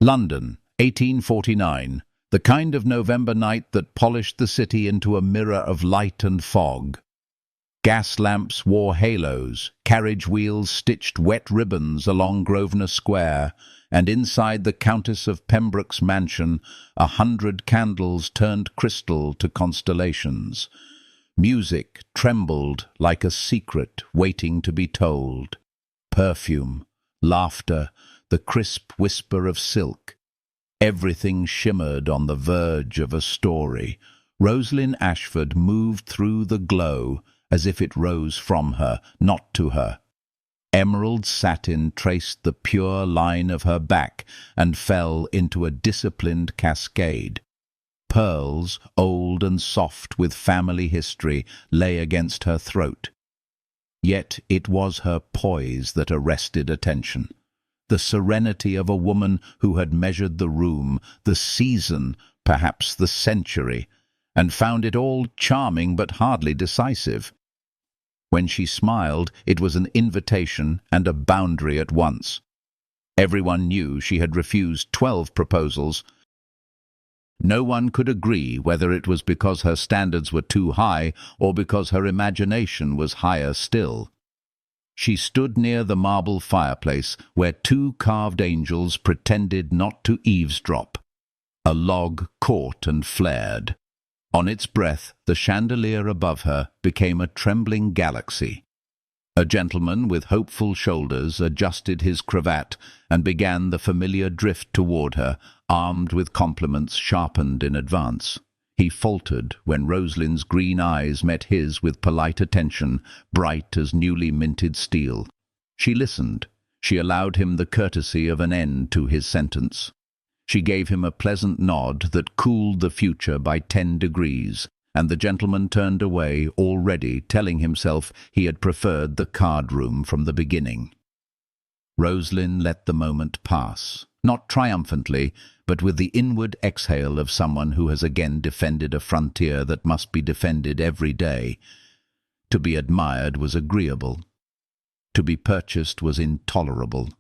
London, 1849, the kind of November night that polished the city into a mirror of light and fog. Gas lamps wore halos, carriage wheels stitched wet ribbons along Grosvenor Square, and inside the Countess of Pembroke's mansion 100 candles turned crystal to constellations. Music trembled like a secret waiting to be told. Perfume, laughter, the crisp whisper of silk. Everything shimmered on the verge of a story. Rosalind Ashford moved through the glow as if it rose from her, not to her. Emerald satin traced the pure line of her back and fell into a disciplined cascade. Pearls, old and soft with family history, lay against her throat. Yet it was her poise that arrested attention. The serenity of a woman who had measured the room, the season, perhaps the century, and found it all charming but hardly decisive. When she smiled, it was an invitation and a boundary at once. Everyone knew she had refused 12 proposals. No one could agree whether it was because her standards were too high or because her imagination was higher still. She stood near the marble fireplace where 2 carved angels pretended not to eavesdrop. A log caught and flared. On its breath, the chandelier above her became a trembling galaxy. A gentleman with hopeful shoulders adjusted his cravat and began the familiar drift toward her, armed with compliments sharpened in advance. He faltered when Rosalind's green eyes met his with polite attention, bright as newly minted steel. She listened. She allowed him the courtesy of an end to his sentence. She gave him a pleasant nod that cooled the future by 10 degrees, and the gentleman turned away, already telling himself he had preferred the card-room from the beginning. Rosalind let the moment pass, not triumphantly, but with the inward exhale of someone who has again defended a frontier that must be defended every day. To be admired was agreeable. To be purchased was intolerable.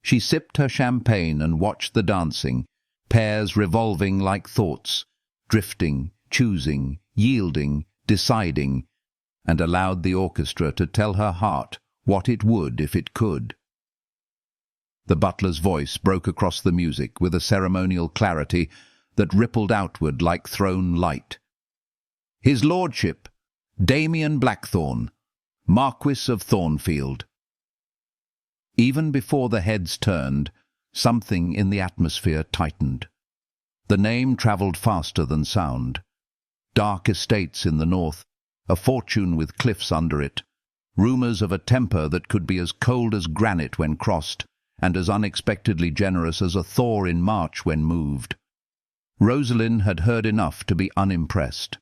She sipped her champagne and watched the dancing, pairs revolving like thoughts, drifting, choosing, yielding, deciding, and allowed the orchestra to tell her heart what it would if it could. The butler's voice broke across the music with a ceremonial clarity that rippled outward like thrown light. His Lordship, Damien Blackthorne, Marquis of Thornfield. Even before the heads turned, something in the atmosphere tightened. The name travelled faster than sound. Dark estates in the north, a fortune with cliffs under it, rumours of a temper that could be as cold as granite when crossed, and as unexpectedly generous as a thaw in March when moved. Rosalind had heard enough to be unimpressed.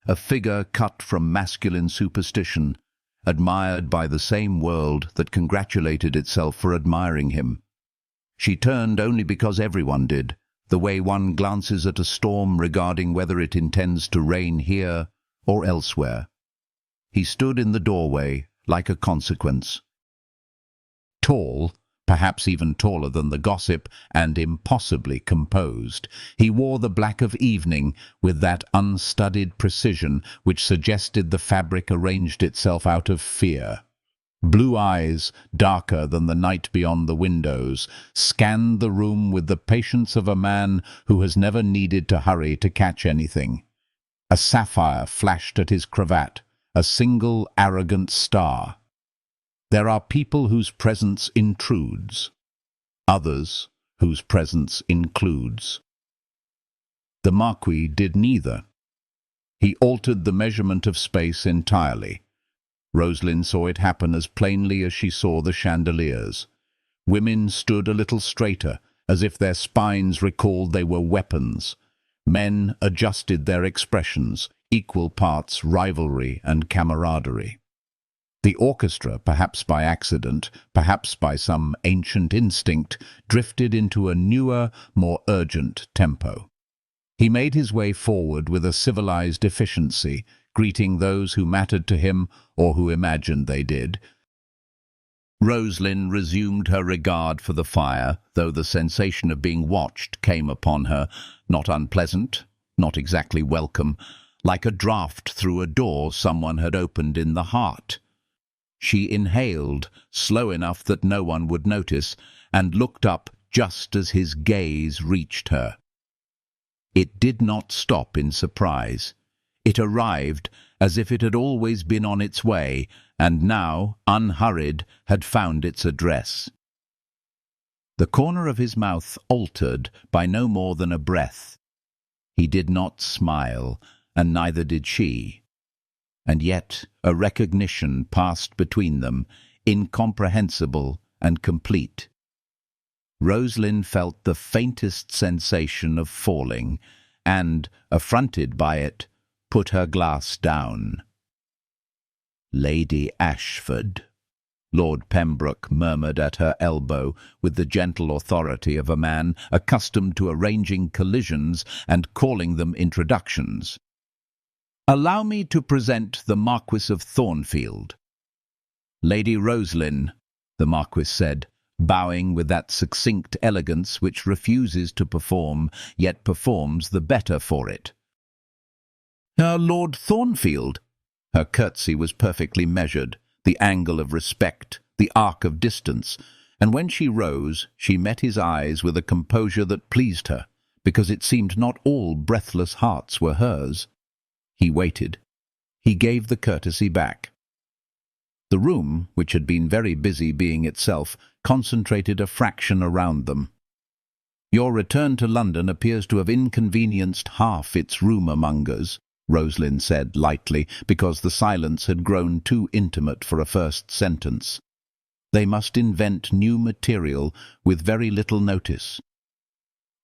A figure cut from masculine superstition, admired by the same world that congratulated itself for admiring him. She turned only because everyone did, the way one glances at a storm regarding whether it intends to rain here or elsewhere. He stood in the doorway like a consequence. Tall, perhaps even taller than the gossip, and impossibly composed. He wore the black of evening with that unstudied precision which suggested the fabric arranged itself out of fear. Blue eyes, darker than the night beyond the windows, scanned the room with the patience of a man who has never needed to hurry to catch anything. A sapphire flashed at his cravat, a single arrogant star. There are people whose presence intrudes, others whose presence includes. The Marquis did neither. He altered the measurement of space entirely. Rosalind saw it happen as plainly as she saw the chandeliers. Women stood a little straighter, as if their spines recalled they were weapons. Men adjusted their expressions, equal parts rivalry and camaraderie. The orchestra, perhaps by accident, perhaps by some ancient instinct, drifted into a newer, more urgent tempo. He made his way forward with a civilized efficiency, greeting those who mattered to him or who imagined they did. Rosalind resumed her regard for the fire, though the sensation of being watched came upon her, not unpleasant, not exactly welcome, like a draught through a door someone had opened in the heart. She inhaled, slow enough that no one would notice, and looked up just as his gaze reached her. It did not stop in surprise. It arrived as if it had always been on its way, and now, unhurried, had found its address. The corner of his mouth altered by no more than a breath. He did not smile, and neither did she. And yet a recognition passed between them, incomprehensible and complete. Rosalind felt the faintest sensation of falling, and, affronted by it, put her glass down. "Lady Ashford," Lord Pembroke murmured at her elbow with the gentle authority of a man accustomed to arranging collisions and calling them introductions. "Allow me to present the Marquis of Thornfield." "Lady Rosalind," the Marquis said, bowing with that succinct elegance which refuses to perform, yet performs the better for it. "Lord Thornfield." Her curtsy was perfectly measured, the angle of respect, the arc of distance, and when she rose, she met his eyes with a composure that pleased her, because it seemed not all breathless hearts were hers. He waited. He gave the courtesy back. The room, which had been very busy being itself, concentrated a fraction around them. "Your return to London appears to have inconvenienced half its rumour-mongers," Rosalind said lightly, because the silence had grown too intimate for a first sentence. "They must invent new material with very little notice."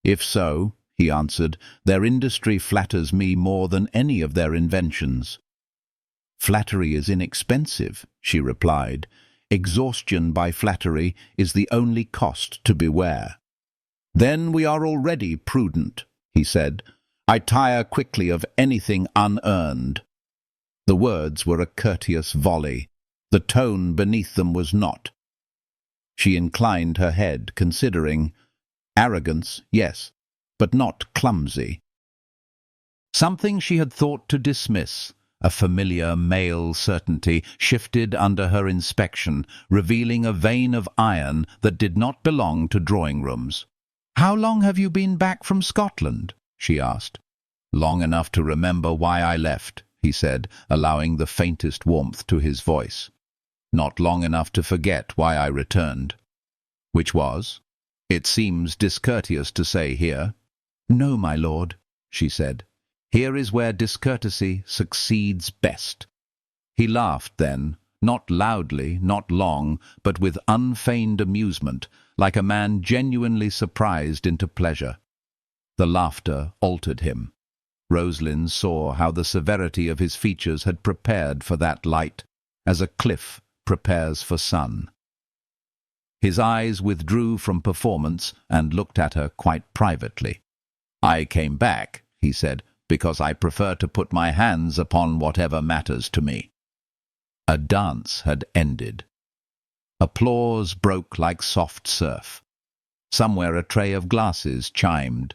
"If so," he answered, "their industry flatters me more than any of their inventions." "Flattery is inexpensive," she replied. "Exhaustion by flattery is the only cost to beware." "Then we are already prudent," he said. "I tire quickly of anything unearned." The words were a courteous volley. The tone beneath them was not. She inclined her head, considering. Arrogance, yes, but not clumsy. Something she had thought to dismiss, a familiar male certainty, shifted under her inspection, revealing a vein of iron that did not belong to drawing-rooms. "How long have you been back from Scotland?" she asked. "Long enough to remember why I left," he said, allowing the faintest warmth to his voice. "Not long enough to forget why I returned." "Which was? It seems discourteous to say here." "No, my lord," she said. "Here is where discourtesy succeeds best." He laughed then, not loudly, not long, but with unfeigned amusement, like a man genuinely surprised into pleasure. The laughter altered him. Rosalind saw how the severity of his features had prepared for that light, as a cliff prepares for sun. His eyes withdrew from performance and looked at her quite privately. "I came back," he said, "because I prefer to put my hands upon whatever matters to me." A dance had ended. Applause broke like soft surf. Somewhere a tray of glasses chimed.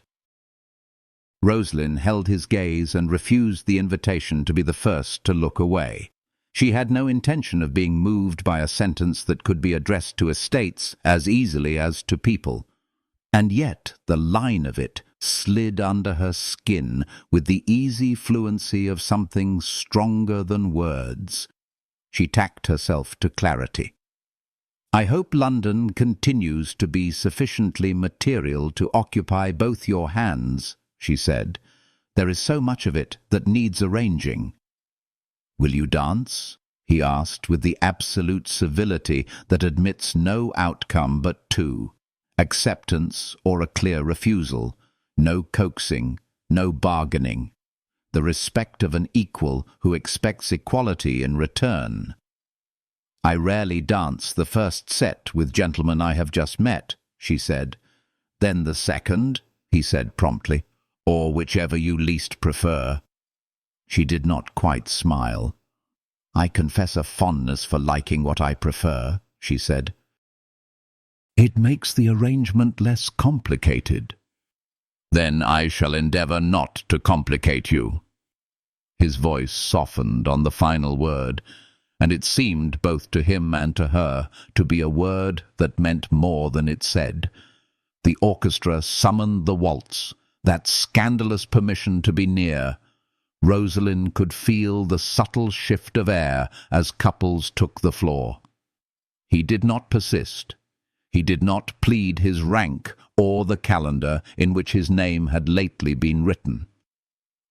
Rosalind held his gaze and refused the invitation to be the first to look away. She had no intention of being moved by a sentence that could be addressed to estates as easily as to people. And yet the line of it slid under her skin with the easy fluency of something stronger than words. She tacked herself to clarity. "I hope London continues to be sufficiently material to occupy both your hands," she said. "There is so much of it that needs arranging." "Will you dance?" he asked with the absolute civility that admits no outcome but two: acceptance or a clear refusal. No coaxing, no bargaining. The respect of an equal who expects equality in return. "I rarely dance the first set with gentlemen I have just met," she said. "Then the second," he said promptly, "or whichever you least prefer." She did not quite smile. "I confess a fondness for liking what I prefer," she said. "It makes the arrangement less complicated." "Then I shall endeavour not to complicate you." His voice softened on the final word, and it seemed both to him and to her to be a word that meant more than it said. The orchestra summoned the waltz, that scandalous permission to be near. Rosalind could feel the subtle shift of air as couples took the floor. He did not persist. He did not plead his rank or the calendar in which his name had lately been written.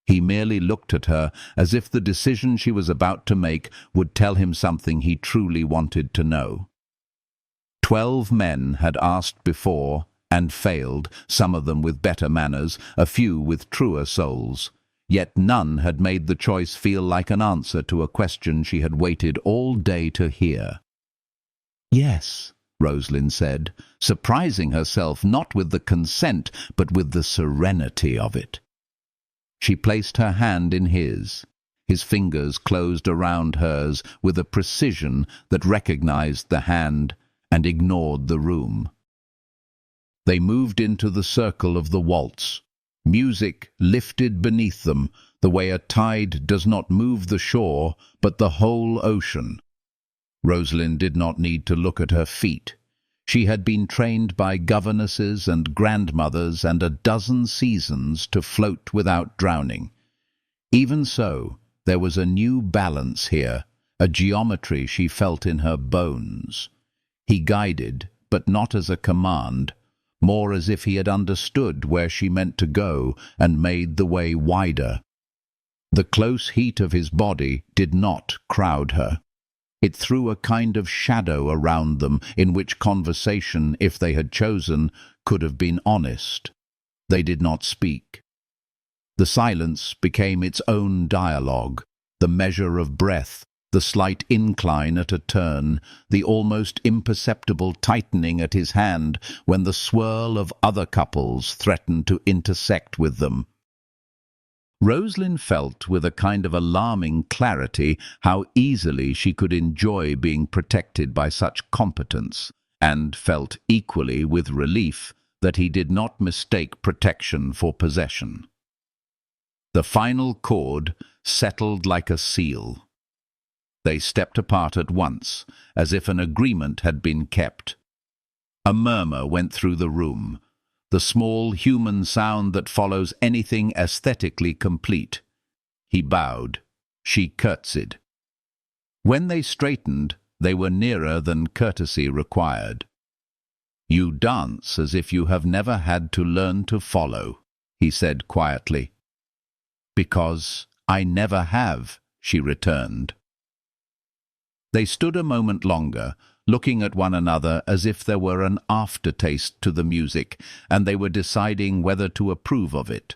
He merely looked at her as if the decision she was about to make would tell him something he truly wanted to know. 12 men had asked before and failed, some of them with better manners, a few with truer souls. Yet none had made the choice feel like an answer to a question she had waited all day to hear. "Yes," Rosalind said, surprising herself not with the consent but with the serenity of it. She placed her hand in his. His fingers closed around hers with a precision that recognized the hand and ignored the room. They moved into the circle of the waltz. Music lifted beneath them, the way a tide does not move the shore, but the whole ocean. Rosalind did not need to look at her feet. She had been trained by governesses and grandmothers and a dozen seasons to float without drowning. Even so, there was a new balance here, a geometry she felt in her bones. He guided, but not as a command, more as if he had understood where she meant to go and made the way wider. The close heat of his body did not crowd her. It threw a kind of shadow around them in which conversation, if they had chosen, could have been honest. They did not speak. The silence became its own dialogue, the measure of breath, the slight incline at a turn, the almost imperceptible tightening at his hand when the swirl of other couples threatened to intersect with them. Rosalind felt with a kind of alarming clarity how easily she could enjoy being protected by such competence, and felt equally with relief that he did not mistake protection for possession. The final chord settled like a seal. They stepped apart at once, as if an agreement had been kept. A murmur went through the room, the small human sound that follows anything aesthetically complete. He bowed. She curtsied. When they straightened, they were nearer than courtesy required. "You dance as if you have never had to learn to follow," he said quietly. "Because I never have," she returned. They stood a moment longer, looking at one another as if there were an aftertaste to the music, and they were deciding whether to approve of it.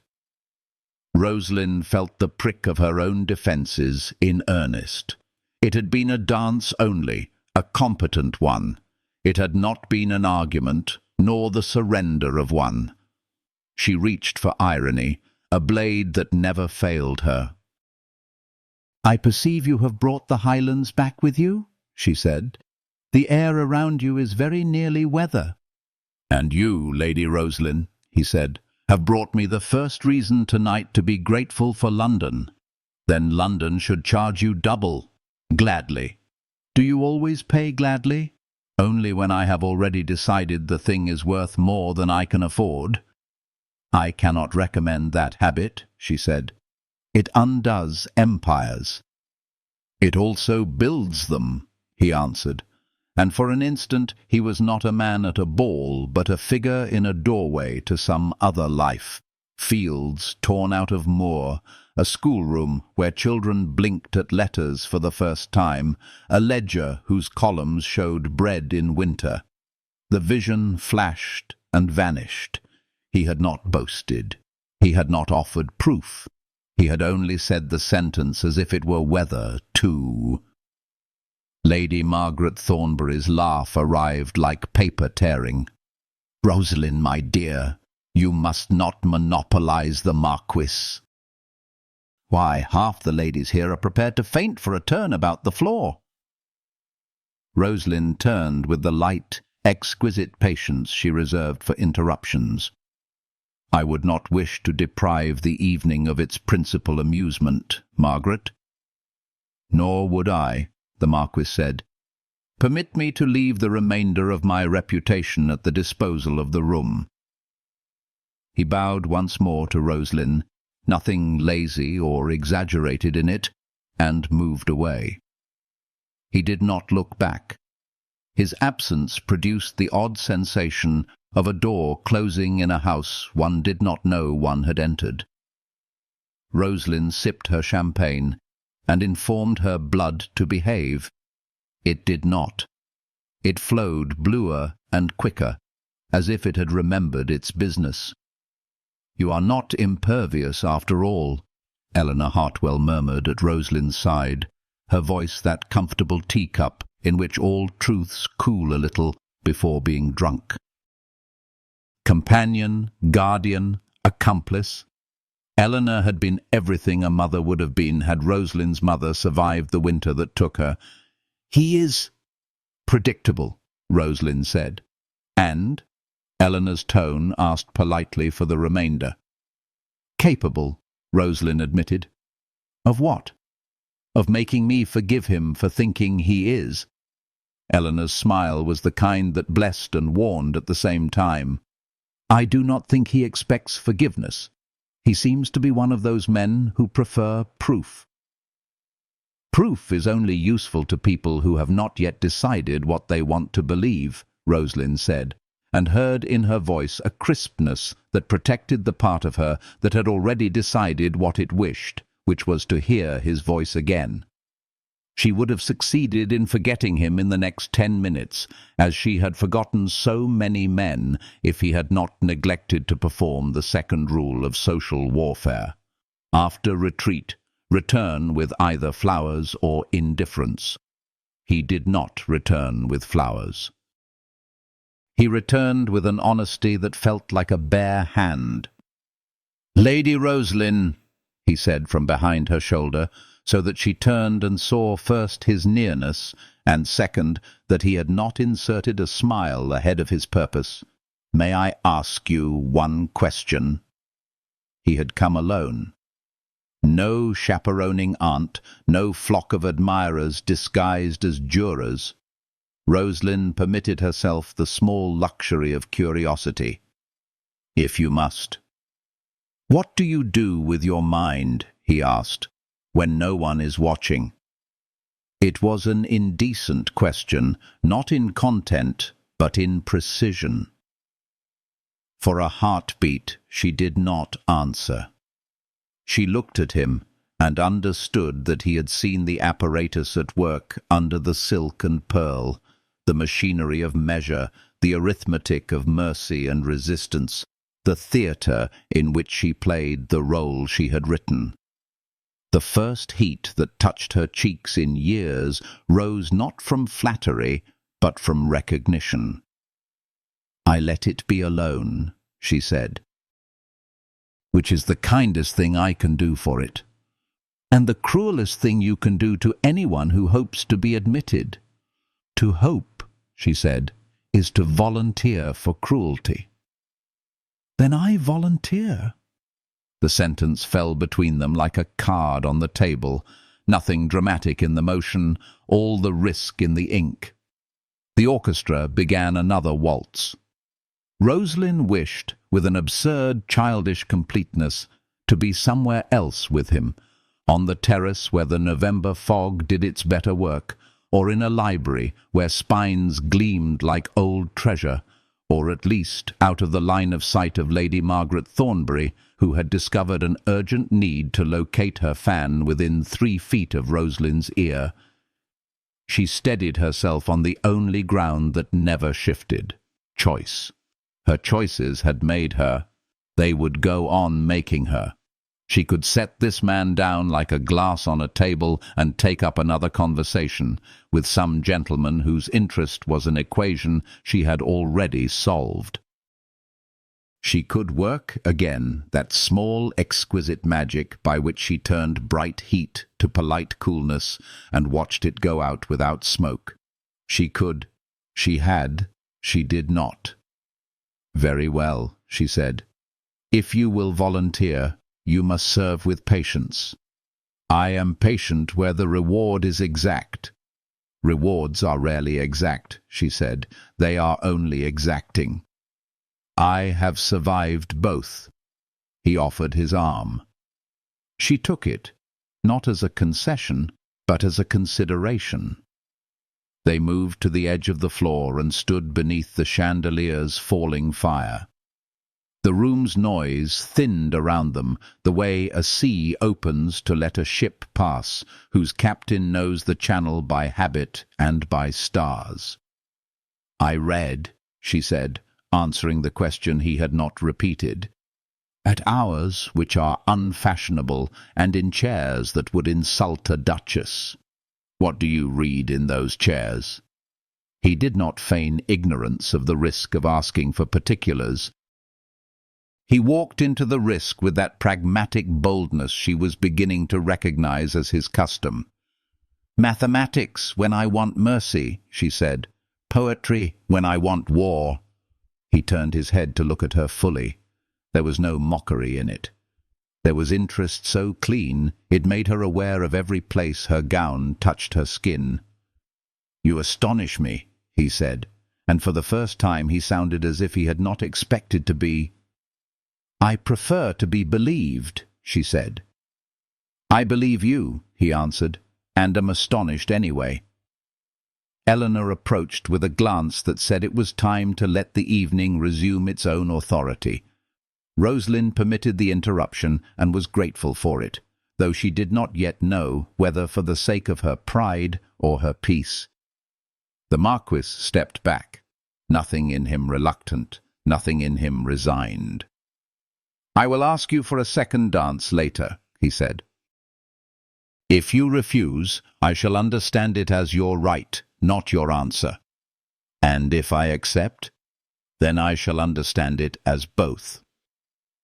Rosalind felt the prick of her own defences in earnest. It had been a dance only, a competent one. It had not been an argument, nor the surrender of one. She reached for irony, a blade that never failed her. "I perceive you have brought the Highlands back with you," she said. "The air around you is very nearly weather." "And you, Lady Rosalind," he said, "have brought me the first reason tonight to be grateful for London. Then London should charge you double. Gladly." "Do you always pay gladly?" "Only when I have already decided the thing is worth more than I can afford." "I cannot recommend that habit," she said. "It undoes empires." "It also builds them," he answered, and for an instant he was not a man at a ball, but a figure in a doorway to some other life. Fields torn out of moor, a schoolroom where children blinked at letters for the first time, a ledger whose columns showed bread in winter. The vision flashed and vanished. He had not boasted. He had not offered proof. He had only said the sentence as if it were weather, too. Lady Margaret Thornbury's laugh arrived like paper tearing. "Rosalind, my dear, you must not monopolize the Marquis." "Why, half the ladies here are prepared to faint for a turn about the floor." Rosalind turned with the light, exquisite patience she reserved for interruptions. "I would not wish to deprive the evening of its principal amusement, Margaret." "Nor would I," the Marquis said. "Permit me to leave the remainder of my reputation at the disposal of the room." He bowed once more to Rosalind, nothing lazy or exaggerated in it, and moved away. He did not look back. His absence produced the odd sensation of a door closing in a house one did not know one had entered. Rosalind sipped her champagne and informed her blood to behave. It did not. It flowed bluer and quicker, as if it had remembered its business. "You are not impervious after all," Eleanor Hartwell murmured at Rosalind's side, her voice that comfortable teacup in which all truths cool a little before being drunk. Companion, guardian, accomplice. Eleanor had been everything a mother would have been had Rosalind's mother survived the winter that took her. "He is predictable," Rosalind said. "And?" Eleanor's tone asked politely for the remainder. "Capable," Rosalind admitted. "Of what?" "Of making me forgive him for thinking he is." Eleanor's smile was the kind that blessed and warned at the same time. "I do not think he expects forgiveness. He seems to be one of those men who prefer proof." "Proof is only useful to people who have not yet decided what they want to believe," Rosalind said, and heard in her voice a crispness that protected the part of her that had already decided what it wished, which was to hear his voice again. She would have succeeded in forgetting him in the next 10 minutes, as she had forgotten so many men if he had not neglected to perform the second rule of social warfare. After retreat, return with either flowers or indifference. He did not return with flowers. He returned with an honesty that felt like a bare hand. "Lady Rosalind," he said from behind her shoulder, so that she turned and saw first his nearness, and second, that he had not inserted a smile ahead of his purpose. "May I ask you one question?" He had come alone. No chaperoning aunt, no flock of admirers disguised as jurors. Rosalind permitted herself the small luxury of curiosity. "If you must." "What do you do with your mind," he asked, "when no one is watching?" It was an indecent question, not in content, but in precision. For a heartbeat, she did not answer. She looked at him and understood that he had seen the apparatus at work under the silk and pearl, the machinery of measure, the arithmetic of mercy and resistance, the theatre in which she played the role she had written. The first heat that touched her cheeks in years rose not from flattery, but from recognition. "I let it be alone," she said. "Which is the kindest thing I can do for it. And the cruelest thing you can do to anyone who hopes to be admitted. To hope," she said, "is to volunteer for cruelty." "Then I volunteer." The sentence fell between them like a card on the table, nothing dramatic in the motion, all the risk in the ink. The orchestra began another waltz. Rosalind wished, with an absurd, childish completeness, to be somewhere else with him, on the terrace where the November fog did its better work, or in a library where spines gleamed like old treasure, or at least out of the line of sight of Lady Margaret Thornbury, who had discovered an urgent need to locate her fan within 3 feet of Rosalind's ear. She steadied herself on the only ground that never shifted: choice. Her choices had made her. They would go on making her. She could set this man down like a glass on a table and take up another conversation with some gentleman whose interest was an equation she had already solved. She could work again that small, exquisite magic by which she turned bright heat to polite coolness and watched it go out without smoke. She could. She had. She did not. "Very well," she said. "If you will volunteer, you must serve with patience. I am patient where the reward is exact." "Rewards are rarely exact," she said. "They are only exacting. I have survived both." He offered his arm. She took it, not as a concession, but as a consideration. They moved to the edge of the floor and stood beneath the chandelier's falling fire. The room's noise thinned around them, the way a sea opens to let a ship pass, whose captain knows the channel by habit and by stars. "I read," she said, answering the question he had not repeated, "at hours which are unfashionable and in chairs that would insult a duchess." "What do you read in those chairs?" He did not feign ignorance of the risk of asking for particulars. He walked into the risk with that pragmatic boldness she was beginning to recognize as his custom. "Mathematics when I want mercy," she said. "Poetry when I want war." He turned his head to look at her fully. There was no mockery in it. There was interest so clean it made her aware of every place her gown touched her skin. "You astonish me," he said, and for the first time he sounded as if he had not expected to be. "I prefer to be believed," she said. "I believe you," he answered, "and am astonished anyway." Eleanor approached with a glance that said it was time to let the evening resume its own authority. Rosalind permitted the interruption and was grateful for it, though she did not yet know whether for the sake of her pride or her peace. The Marquis stepped back, nothing in him reluctant, nothing in him resigned. "I will ask you for a second dance later," he said. "If you refuse, I shall understand it as your right, not your answer. And if I accept, then I shall understand it as both."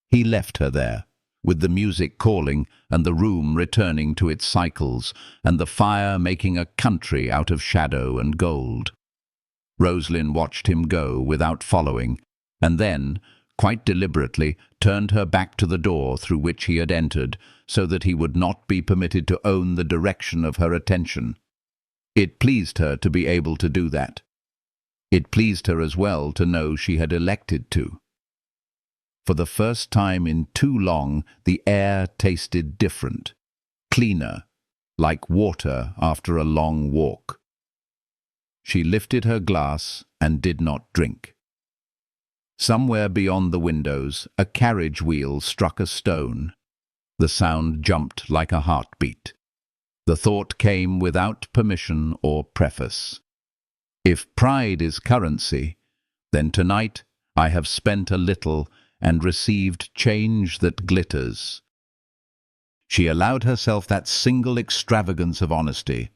He left her there, with the music calling and the room returning to its cycles, and the fire making a country out of shadow and gold. Rosalind watched him go without following, and then, quite deliberately, turned her back to the door through which he had entered, so that he would not be permitted to own the direction of her attention. It pleased her to be able to do that. It pleased her as well to know she had elected to. For the first time in too long, the air tasted different, cleaner, like water after a long walk. She lifted her glass and did not drink. Somewhere beyond the windows, a carriage wheel struck a stone. The sound jumped like a heartbeat. The thought came without permission or preface. If pride is currency, then tonight I have spent a little and received change that glitters. She allowed herself that single extravagance of honesty,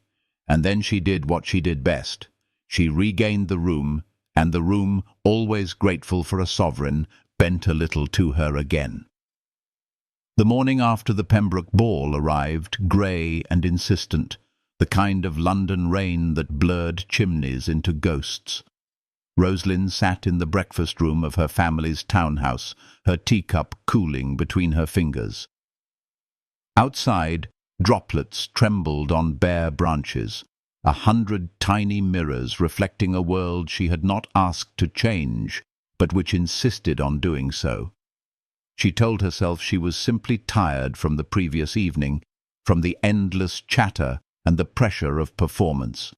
and then she did what she did best. She regained the room, and the room, always grateful for a sovereign, bent a little to her again. The morning after the Pembroke ball arrived, grey and insistent, the kind of London rain that blurred chimneys into ghosts. Rosalind sat in the breakfast-room of her family's townhouse, her teacup cooling between her fingers. Outside, droplets trembled on bare branches, 100 tiny mirrors reflecting a world she had not asked to change, but which insisted on doing so. She told herself she was simply tired from the previous evening, from the endless chatter and the pressure of performance.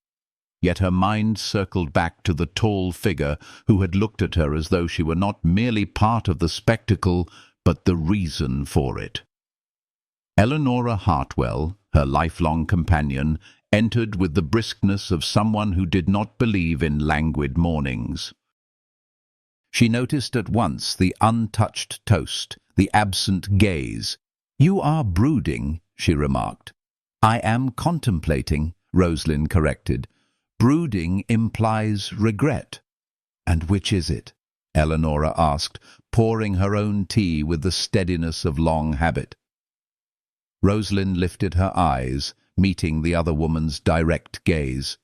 Yet her mind circled back to the tall figure who had looked at her as though she were not merely part of the spectacle, but the reason for it. Eleanora Hartwell, her lifelong companion, entered with the briskness of someone who did not believe in languid mornings. She noticed at once the untouched toast, the absent gaze. "You are brooding," she remarked. "I am contemplating," Rosalind corrected. "Brooding implies regret." "And which is it?" Eleanora asked, pouring her own tea with the steadiness of long habit. Rosalind lifted her eyes, meeting the other woman's direct gaze.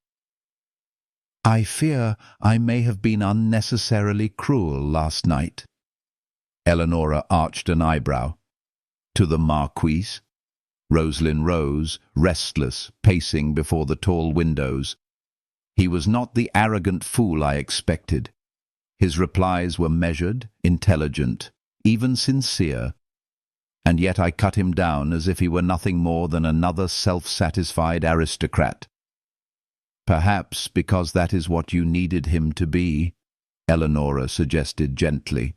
I fear I may have been unnecessarily cruel last night. Eleanora arched an eyebrow. To the Marquis? Rosalind rose, restless, pacing before the tall windows. He was not the arrogant fool I expected. His replies were measured, intelligent, even sincere. And yet I cut him down as if he were nothing more than another self-satisfied aristocrat. Perhaps because that is what you needed him to be, Eleanora suggested gently.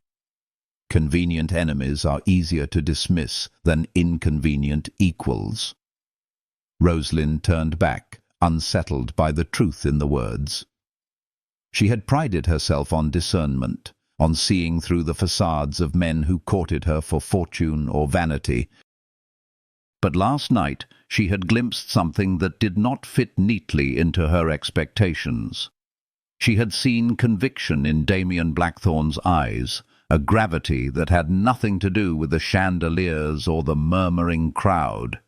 Convenient enemies are easier to dismiss than inconvenient equals. Rosalind turned back, unsettled by the truth in the words. She had prided herself on discernment, on seeing through the facades of men who courted her for fortune or vanity. But last night she had glimpsed something that did not fit neatly into her expectations. She had seen conviction in Damien Blackthorne's eyes, a gravity that had nothing to do with the chandeliers or the murmuring crowd.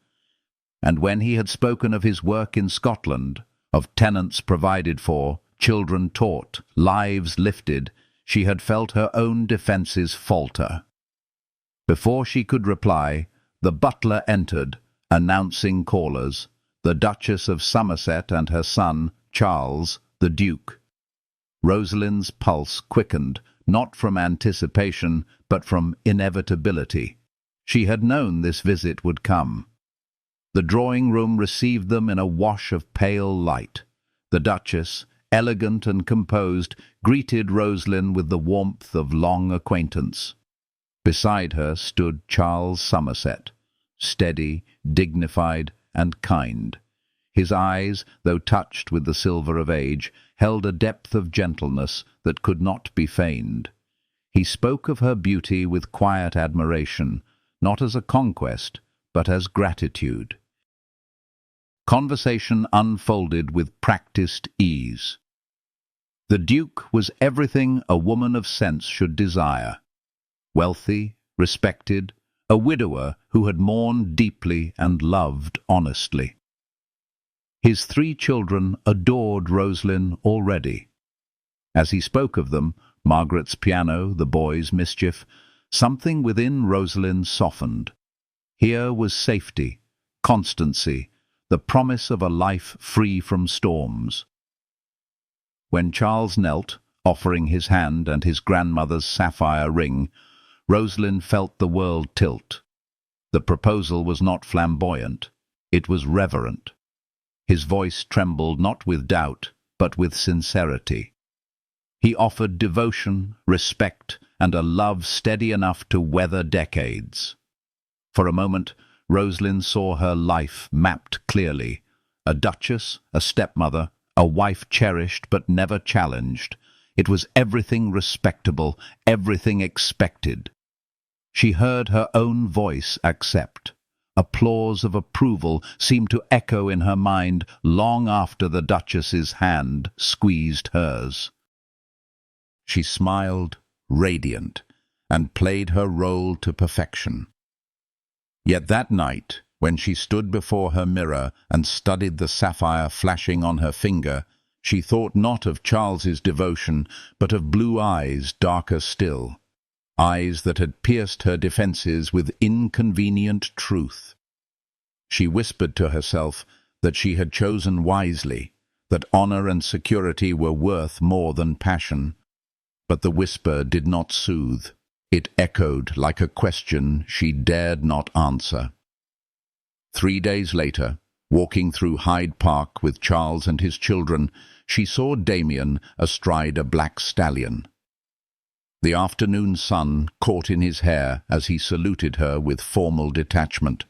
And when he had spoken of his work in Scotland, of tenants provided for, children taught, lives lifted, she had felt her own defences falter. Before she could reply, the butler entered, announcing callers, the Duchess of Somerset and her son, Charles, the Duke. Rosalind's pulse quickened, not from anticipation, but from inevitability. She had known this visit would come. The drawing-room received them in a wash of pale light. The Duchess, elegant and composed, greeted Rosalind with the warmth of long acquaintance. Beside her stood Charles Somerset, steady, dignified, and kind. His eyes, though touched with the silver of age, held a depth of gentleness that could not be feigned. He spoke of her beauty with quiet admiration, not as a conquest, but as gratitude. Conversation unfolded with practiced ease. The Duke was everything a woman of sense should desire. Wealthy, respected, a widower who had mourned deeply and loved honestly. His 3 children adored Rosalind already. As he spoke of them, Margaret's piano, the boys' mischief, something within Rosalind softened. Here was safety, constancy, the promise of a life free from storms. When Charles knelt, offering his hand and his grandmother's sapphire ring, Rosalind felt the world tilt. The proposal was not flamboyant, it was reverent. His voice trembled not with doubt, but with sincerity. He offered devotion, respect, and a love steady enough to weather decades. For a moment, Rosalind saw her life mapped clearly. A duchess, a stepmother, a wife cherished but never challenged. It was everything respectable, everything expected. She heard her own voice accept. Applause of approval seemed to echo in her mind long after the Duchess's hand squeezed hers. She smiled, radiant, and played her role to perfection. Yet that night, when she stood before her mirror and studied the sapphire flashing on her finger, she thought not of Charles's devotion, but of blue eyes darker still. Eyes that had pierced her defences with inconvenient truth. She whispered to herself that she had chosen wisely, that honour and security were worth more than passion. But the whisper did not soothe. It echoed like a question she dared not answer. 3 days later, walking through Hyde Park with Charles and his children, she saw Damien astride a black stallion. The afternoon sun caught in his hair as he saluted her with formal detachment.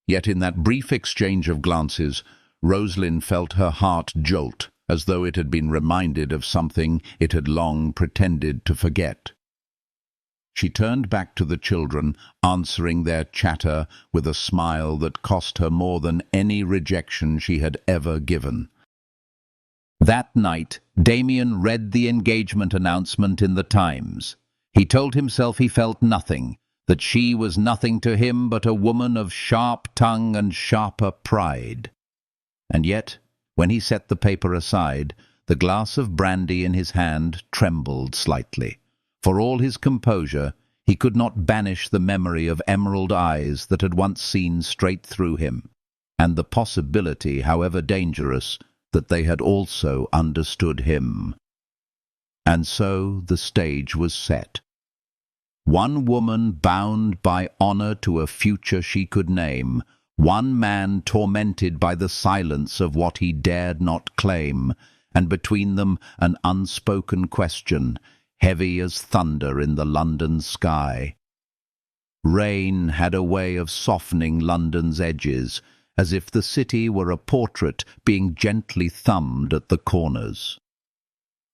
Yet in that brief exchange of glances, Rosalind felt her heart jolt, as though it had been reminded of something it had long pretended to forget. She turned back to the children, answering their chatter with a smile that cost her more than any rejection she had ever given. That night, Damien read the engagement announcement in the Times. He told himself he felt nothing, that she was nothing to him but a woman of sharp tongue and sharper pride. And yet, when he set the paper aside, The glass of brandy in his hand trembled slightly. For all his composure, he could not banish the memory of emerald eyes that had once seen straight through him, and the possibility, however dangerous, that they had also understood him. And so the stage was set. One woman bound by honor to a future she could name, one man tormented by the silence of what he dared not claim, and between them an unspoken question, heavy as thunder in the London sky. Rain had a way of softening London's edges, as if the city were a portrait being gently thumbed at the corners.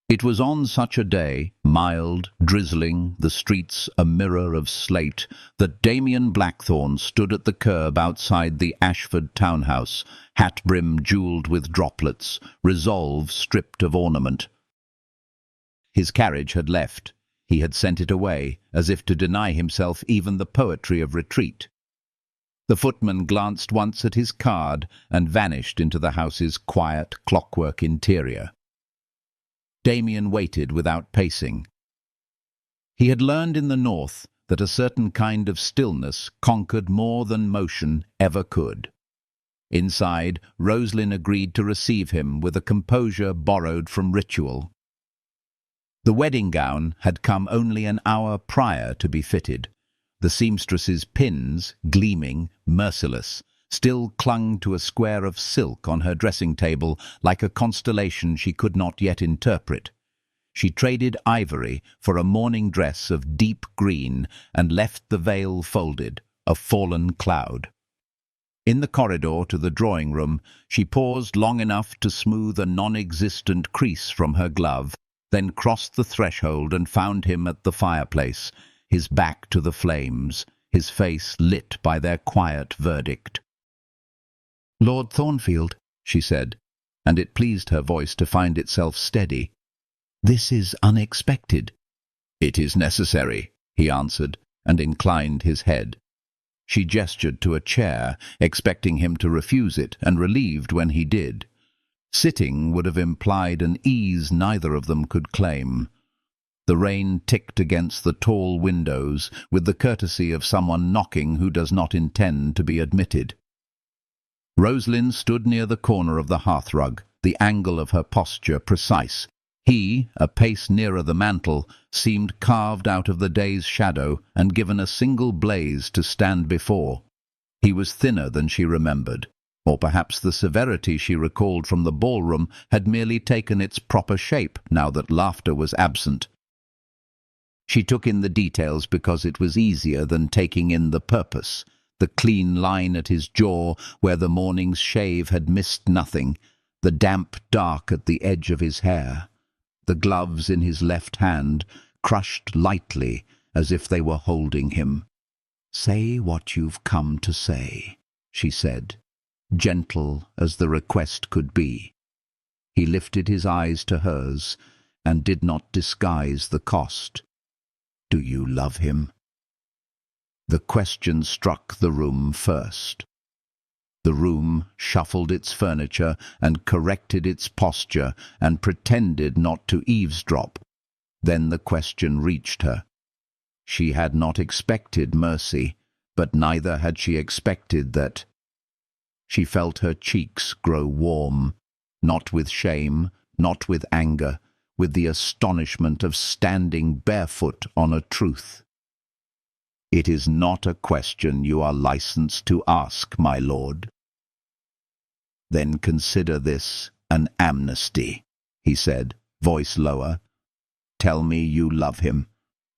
It was on such a day, mild, drizzling, the streets a mirror of slate, that Damien Blackthorne stood at the curb outside the Ashford townhouse, hat-brim jewelled with droplets, resolve stripped of ornament. His carriage had left. He had sent it away, as if to deny himself even the poetry of retreat. The footman glanced once at his card and vanished into the house's quiet, clockwork interior. Damien waited without pacing. He had learned in the north that a certain kind of stillness conquered more than motion ever could. Inside, Roslyn agreed to receive him with a composure borrowed from ritual. The wedding gown had come only an hour prior to be fitted. The seamstress's pins, gleaming, merciless, still clung to a square of silk on her dressing table like a constellation she could not yet interpret. She traded ivory for a morning dress of deep green and left the veil folded, a fallen cloud. In the corridor to the drawing-room, she paused long enough to smooth a non-existent crease from her glove, then crossed the threshold and found him at the fireplace, his back to the flames, his face lit by their quiet verdict. "Lord Thornfield," she said, and it pleased her voice to find itself steady. "This is unexpected." "It is necessary," he answered, and inclined his head. She gestured to a chair, expecting him to refuse it, and relieved when he did. Sitting would have implied an ease neither of them could claim. The rain ticked against the tall windows with the courtesy of someone knocking who does not intend to be admitted. Roslyn stood near the corner of the hearthrug, the angle of her posture precise. He, a pace nearer the mantel, seemed carved out of the day's shadow and given a single blaze to stand before. He was thinner than she remembered, or perhaps the severity she recalled from the ballroom had merely taken its proper shape now that laughter was absent. She took in the details because it was easier than taking in the purpose. The clean line at his jaw, where the morning's shave had missed nothing, the damp dark at the edge of his hair, the gloves in his left hand, crushed lightly as if they were holding him. "Say what you've come to say," she said, gentle as the request could be. He lifted his eyes to hers and did not disguise the cost. "Do you love him?" The question struck the room first. The room shuffled its furniture and corrected its posture and pretended not to eavesdrop. Then the question reached her. She had not expected mercy, but neither had she expected that. She felt her cheeks grow warm, not with shame, not with anger, with the astonishment of standing barefoot on a truth. "It is not a question you are licensed to ask, my lord." "Then consider this an amnesty," he said, voice lower. "Tell me you love him,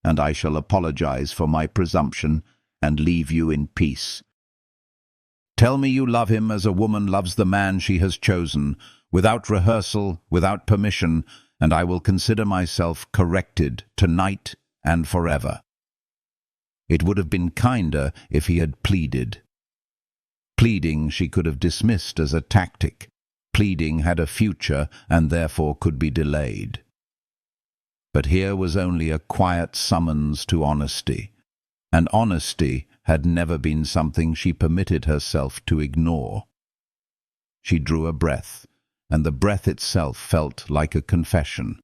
and I shall apologize for my presumption and leave you in peace. Tell me you love him as a woman loves the man she has chosen, without rehearsal, without permission, and I will consider myself corrected tonight and forever." It would have been kinder if he had pleaded. Pleading she could have dismissed as a tactic. Pleading had a future and therefore could be delayed. But here was only a quiet summons to honesty, and honesty had never been something she permitted herself to ignore. She drew a breath and the breath itself felt like a confession.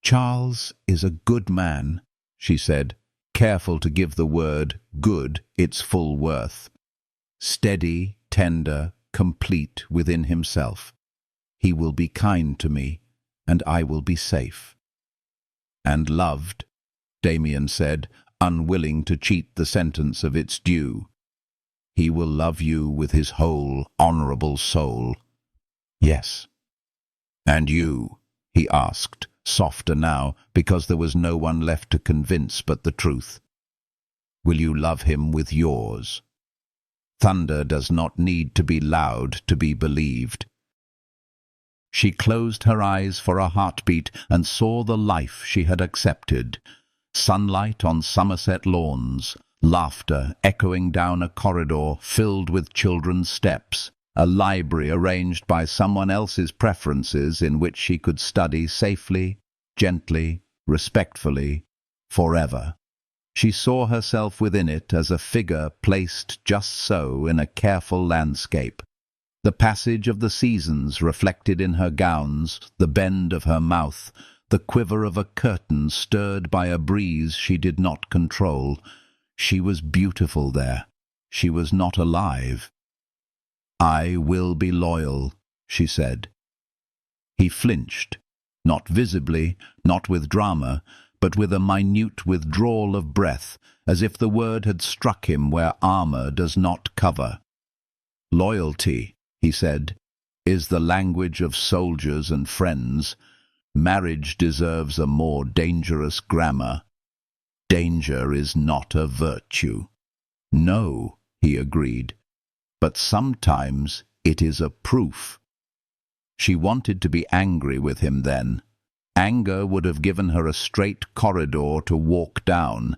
"Charles is a good man," she said, careful to give the word good its full worth. "Steady, tender, complete within himself. He will be kind to me, and I will be safe." "And loved," Damien said, unwilling to cheat the sentence of its due. "He will love you with his whole honorable soul." "Yes." "And you?" he asked, softer now, because there was no one left to convince but the truth. "Will you love him with yours? Thunder does not need to be loud to be believed." She closed her eyes for a heartbeat and saw the life she had accepted. Sunlight on Somerset lawns, laughter echoing down a corridor filled with children's steps, a library arranged by someone else's preferences in which she could study safely, gently, respectfully, forever. She saw herself within it as a figure placed just so in a careful landscape. The passage of the seasons reflected in her gowns, the bend of her mouth, the quiver of a curtain stirred by a breeze she did not control. She was beautiful there. She was not alive. "I will be loyal," she said. He flinched, not visibly, not with drama, but with a minute withdrawal of breath, as if the word had struck him where armor does not cover. "Loyalty," he said, "is the language of soldiers and friends. Marriage deserves a more dangerous grammar. Danger is not a virtue." "No," he agreed, "but sometimes it is a proof." She wanted to be angry with him then. Anger would have given her a straight corridor to walk down.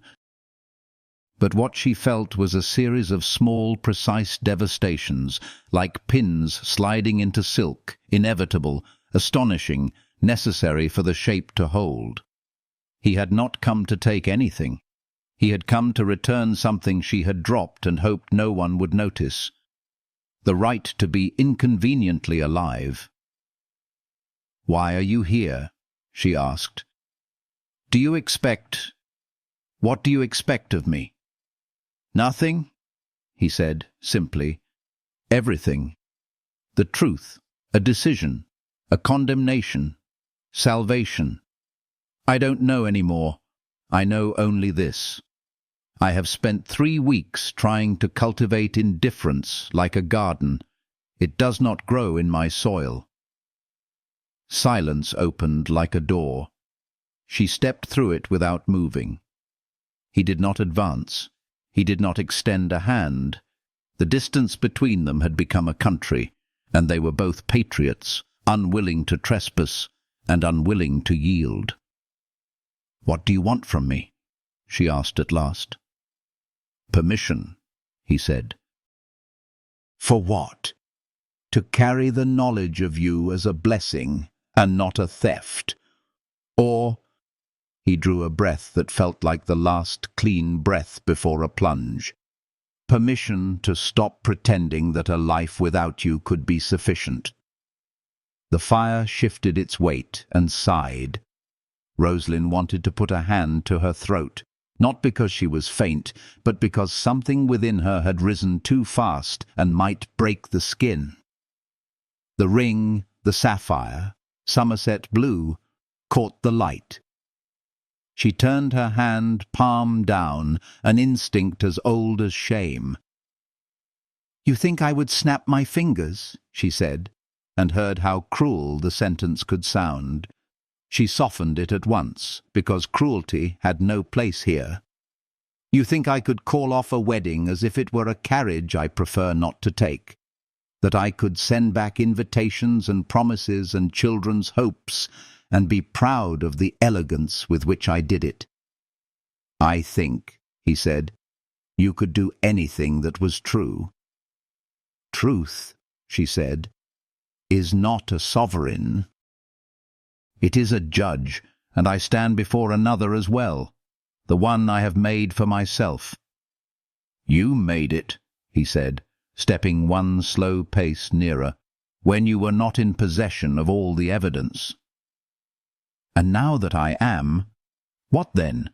But what she felt was a series of small, precise devastations, like pins sliding into silk, inevitable, astonishing, necessary for the shape to hold. He had not come to take anything. He had come to return something she had dropped and hoped no one would notice. The right to be inconveniently alive. "Why are you here?" she asked. What do you expect of me?" "Nothing," he said, simply. "Everything. The truth, a decision, a condemnation, salvation. I don't know any more. I know only this. I have spent 3 weeks trying to cultivate indifference like a garden. It does not grow in my soil." Silence opened like a door. She stepped through it without moving. He did not advance. He did not extend a hand. The distance between them had become a country, and they were both patriots, unwilling to trespass and unwilling to yield. "What do you want from me?" she asked at last. "Permission," he said. "For what?" "To carry the knowledge of you as a blessing and not a theft. Or—" He drew a breath that felt like the last clean breath before a plunge. "Permission to stop pretending that a life without you could be sufficient." The fire shifted its weight and sighed. Rosalind wanted to put a hand to her throat, not because she was faint, but because something within her had risen too fast and might break the skin. The ring, the sapphire, Somerset blue, caught the light. She turned her hand palm down, an instinct as old as shame. "You think I would snap my fingers?" she said, and heard how cruel the sentence could sound. She softened it at once, because cruelty had no place here. "You think I could call off a wedding as if it were a carriage I prefer not to take? That I could send back invitations and promises and children's hopes and be proud of the elegance with which I did it?" "I think," he said, "you could do anything that was true." "Truth," she said, "is not a sovereign. It is a judge, and I stand before another as well, the one I have made for myself." "You made it," he said, stepping one slow pace nearer. when you were not in possession of all the evidence. And now that I am, what then?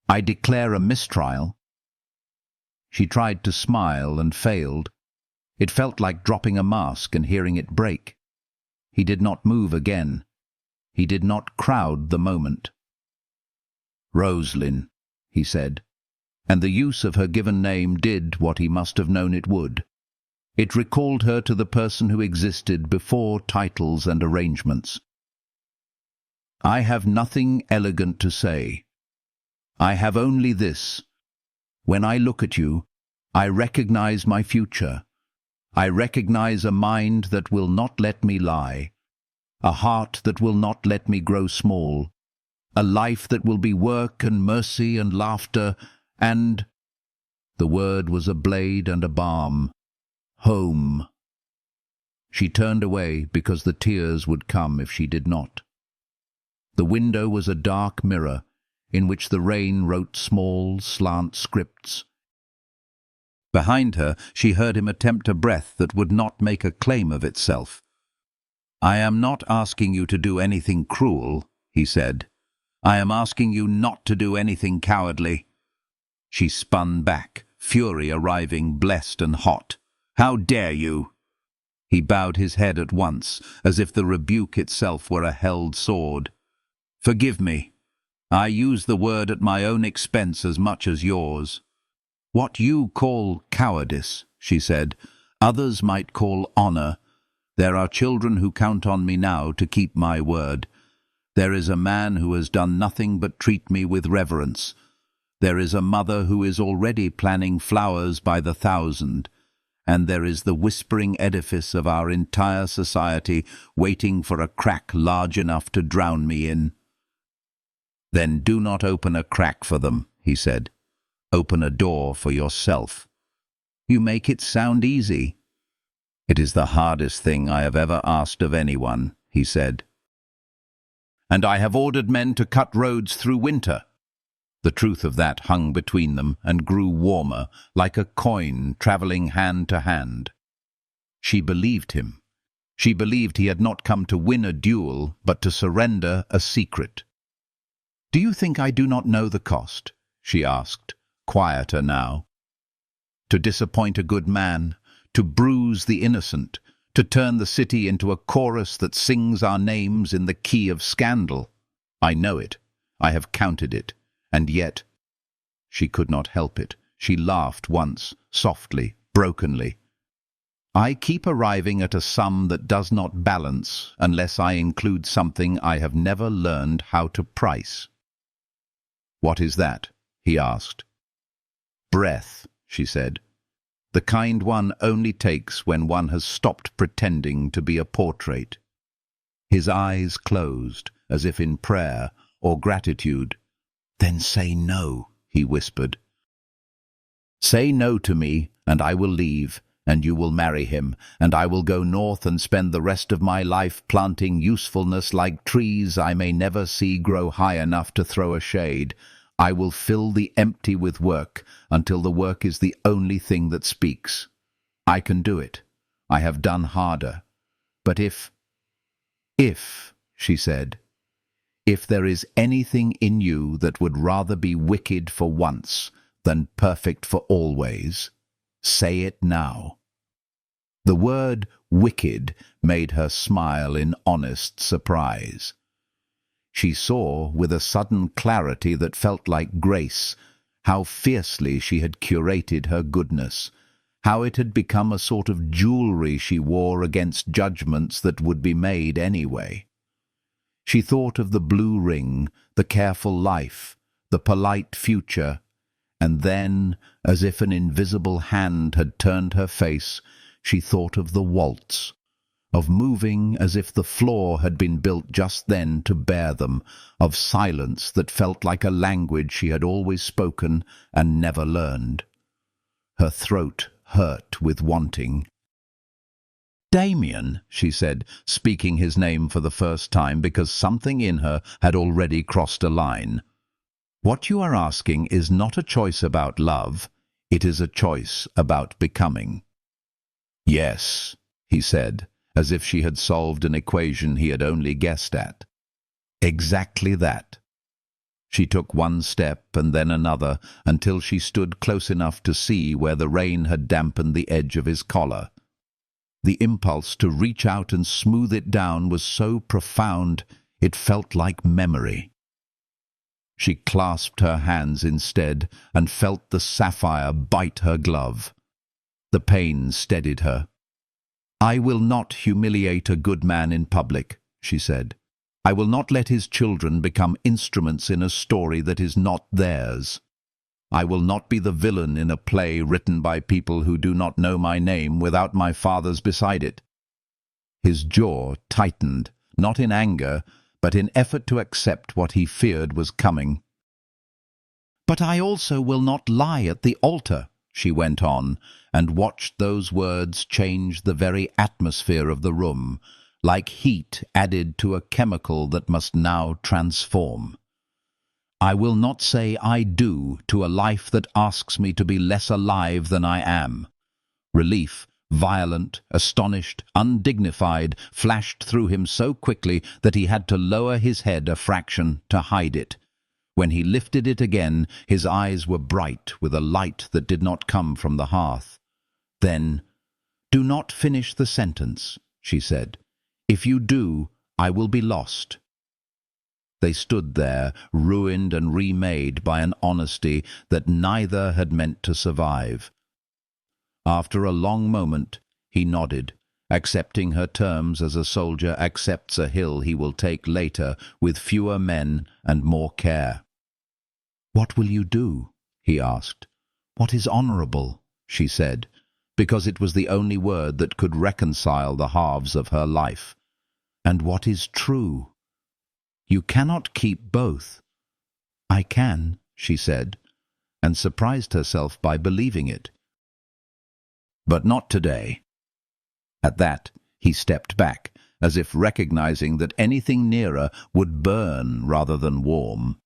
I declare a mistrial. She tried to smile and failed. It felt like dropping a mask and hearing it break. He did not move again. He did not crowd the moment. "Roslyn," he said, and the use of her given name did what he must have known it would. It recalled her to the person who existed before titles and arrangements. "I have nothing elegant to say. I have only this. When I look at you, I recognize my future. I recognize a mind that will not let me lie, a heart that will not let me grow small, a life that will be work and mercy and laughter and—" the word was a blade and a balm. "Home." She turned away because the tears would come if she did not. The window was a dark mirror in which the rain wrote small, slant scripts. Behind her, she heard him attempt a breath that would not make a claim of itself. "I am not asking you to do anything cruel," he said. "I am asking you not to do anything cowardly." She spun back, fury arriving blessed and hot. "How dare you?" He bowed his head at once, as if the rebuke itself were a held sword. "Forgive me. I use the word at my own expense as much as yours. What you call cowardice," she said, "others might call honor. There are children who count on me now to keep my word. There is a man who has done nothing but treat me with reverence. There is a mother who is already planning flowers by the thousand. And there is the whispering edifice of our entire society waiting for a crack large enough to drown me in." "Then do not open a crack for them," he said. "Open a door for yourself." "You make it sound easy." "It is the hardest thing I have ever asked of anyone," he said. "And I have ordered men to cut roads through winter." The truth of that hung between them and grew warmer, like a coin travelling hand to hand. She believed him. She believed he had not come to win a duel, but to surrender a secret. "Do you think I do not know the cost?" she asked, quieter now. "To disappoint a good man, to bruise the innocent, to turn the city into a chorus that sings our names in the key of scandal. I know it. I have counted it. And yet—" She could not help it. She laughed once, softly, brokenly. "I keep arriving at a sum that does not balance unless I include something I have never learned how to price." "What is that?" he asked. "Breath," she said. "The kind one only takes when one has stopped pretending to be a portrait." His eyes closed, as if in prayer or gratitude. "Then say no," he whispered. "Say no to me, and I will leave, and you will marry him, and I will go north and spend the rest of my life planting usefulness like trees I may never see grow high enough to throw a shade. I will fill the empty with work until the work is the only thing that speaks. I can do it. I have done harder. But if, she said, if there is anything in you that would rather be wicked for once than perfect for always, say it now." The word wicked made her smile in honest surprise. She saw, with a sudden clarity that felt like grace, how fiercely she had curated her goodness, how it had become a sort of jewelry she wore against judgments that would be made anyway. She thought of the blue ring, the careful life, the polite future, and then, as if an invisible hand had turned her face, she thought of the waltz, of moving as if the floor had been built just then to bear them, of silence that felt like a language she had always spoken and never learned. Her throat hurt with wanting. "Damien," she said, speaking his name for the first time because something in her had already crossed a line. "What you are asking is not a choice about love, it is a choice about becoming." "Yes," he said, as if she had solved an equation he had only guessed at. Exactly that. She took one step and then another until she stood close enough to see where the rain had dampened the edge of his collar. The impulse to reach out and smooth it down was so profound it felt like memory. She clasped her hands instead and felt the sapphire bite her glove. The pain steadied her. "I will not humiliate a good man in public," she said. "I will not let his children become instruments in a story that is not theirs. I will not be the villain in a play written by people who do not know my name without my father's beside it." His jaw tightened, not in anger, but in effort to accept what he feared was coming. "But I also will not lie at the altar," she went on, and watched those words change the very atmosphere of the room, like heat added to a chemical that must now transform. "I will not say I do to a life that asks me to be less alive than I am." Relief, violent, astonished, undignified, flashed through him so quickly that he had to lower his head a fraction to hide it. When he lifted it again, his eyes were bright with a light that did not come from the hearth. Then, "Do not finish the sentence," she said. "If you do, I will be lost." They stood there, ruined and remade by an honesty that neither had meant to survive. After a long moment, he nodded, accepting her terms as a soldier accepts a hill he will take later with fewer men and more care. "What will you do?" he asked. "What is honorable?" she said, because it was the only word that could reconcile the halves of her life. "And what is true?" "You cannot keep both." "I can," she said, and surprised herself by believing it. "But not today." At that, he stepped back, as if recognizing that anything nearer would burn rather than warm.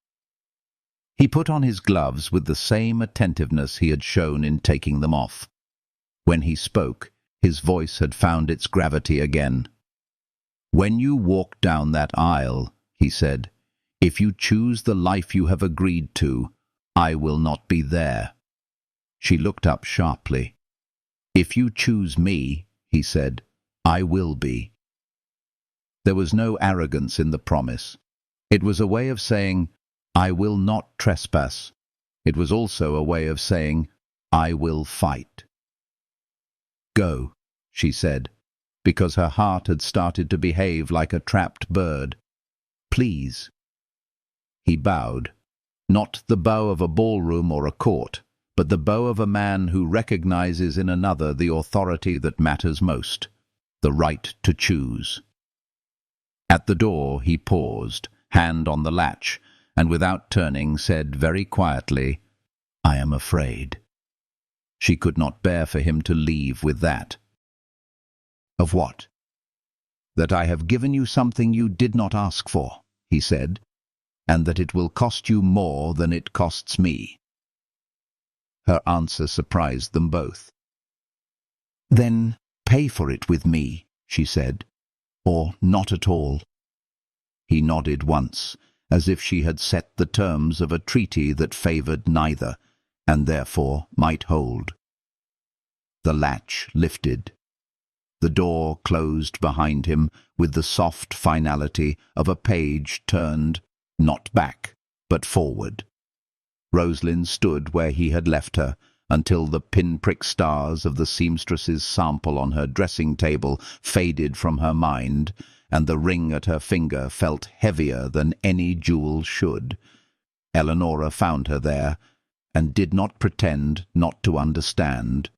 He put on his gloves with the same attentiveness he had shown in taking them off. When he spoke, his voice had found its gravity again. "When you walk down that aisle," he said, "if you choose the life you have agreed to, I will not be there." She looked up sharply. "If you choose me," he said, "I will be." There was no arrogance in the promise. It was a way of saying, "I will not trespass." It was also a way of saying, "I will fight." "Go," she said, because her heart had started to behave like a trapped bird. "Please." He bowed, not the bow of a ballroom or a court, but the bow of a man who recognizes in another the authority that matters most, the right to choose. At the door he paused, hand on the latch, and without turning said very quietly, "I am afraid." She could not bear for him to leave with that. "Of what?" "That I have given you something you did not ask for," he said, "and that it will cost you more than it costs me." Her answer surprised them both. "Then pay for it with me," she said, "or not at all." He nodded once, as if she had set the terms of a treaty that favored neither, and therefore might hold. The latch lifted. The door closed behind him with the soft finality of a page turned, not back, but forward. Rosalind stood where he had left her, until the pinprick stars of the seamstress's sample on her dressing table faded from her mind, and the ring at her finger felt heavier than any jewel should. Eleonora found her there, and did not pretend not to understand.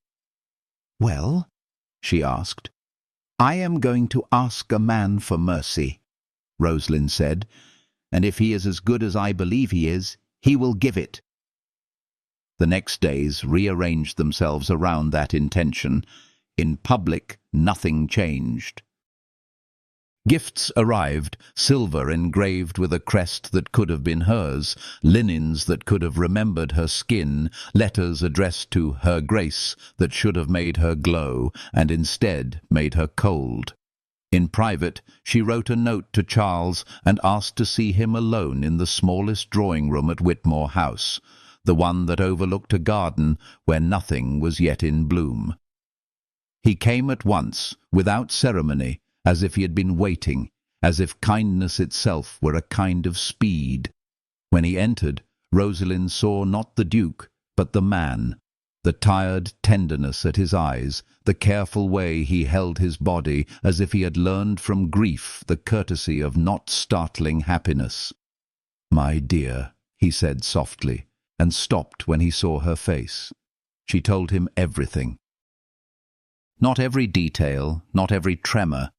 "Well?" she asked. "I am going to ask a man for mercy," Rosalind said, "and if he is as good as I believe he is, he will give it." The next days rearranged themselves around that intention. In public, nothing changed. Gifts arrived, silver engraved with a crest that could have been hers, linens that could have remembered her skin, letters addressed to Her Grace that should have made her glow, and instead made her cold. In private, she wrote a note to Charles and asked to see him alone in the smallest drawing-room at Whitmore House, the one that overlooked a garden where nothing was yet in bloom. He came at once, without ceremony, as if he had been waiting, as if kindness itself were a kind of speed. When he entered, Rosalind saw not the Duke, but the man, the tired tenderness at his eyes, the careful way he held his body, as if he had learned from grief the courtesy of not startling happiness. "My dear," he said softly, and stopped when he saw her face. She told him everything. Not every detail, not every tremor,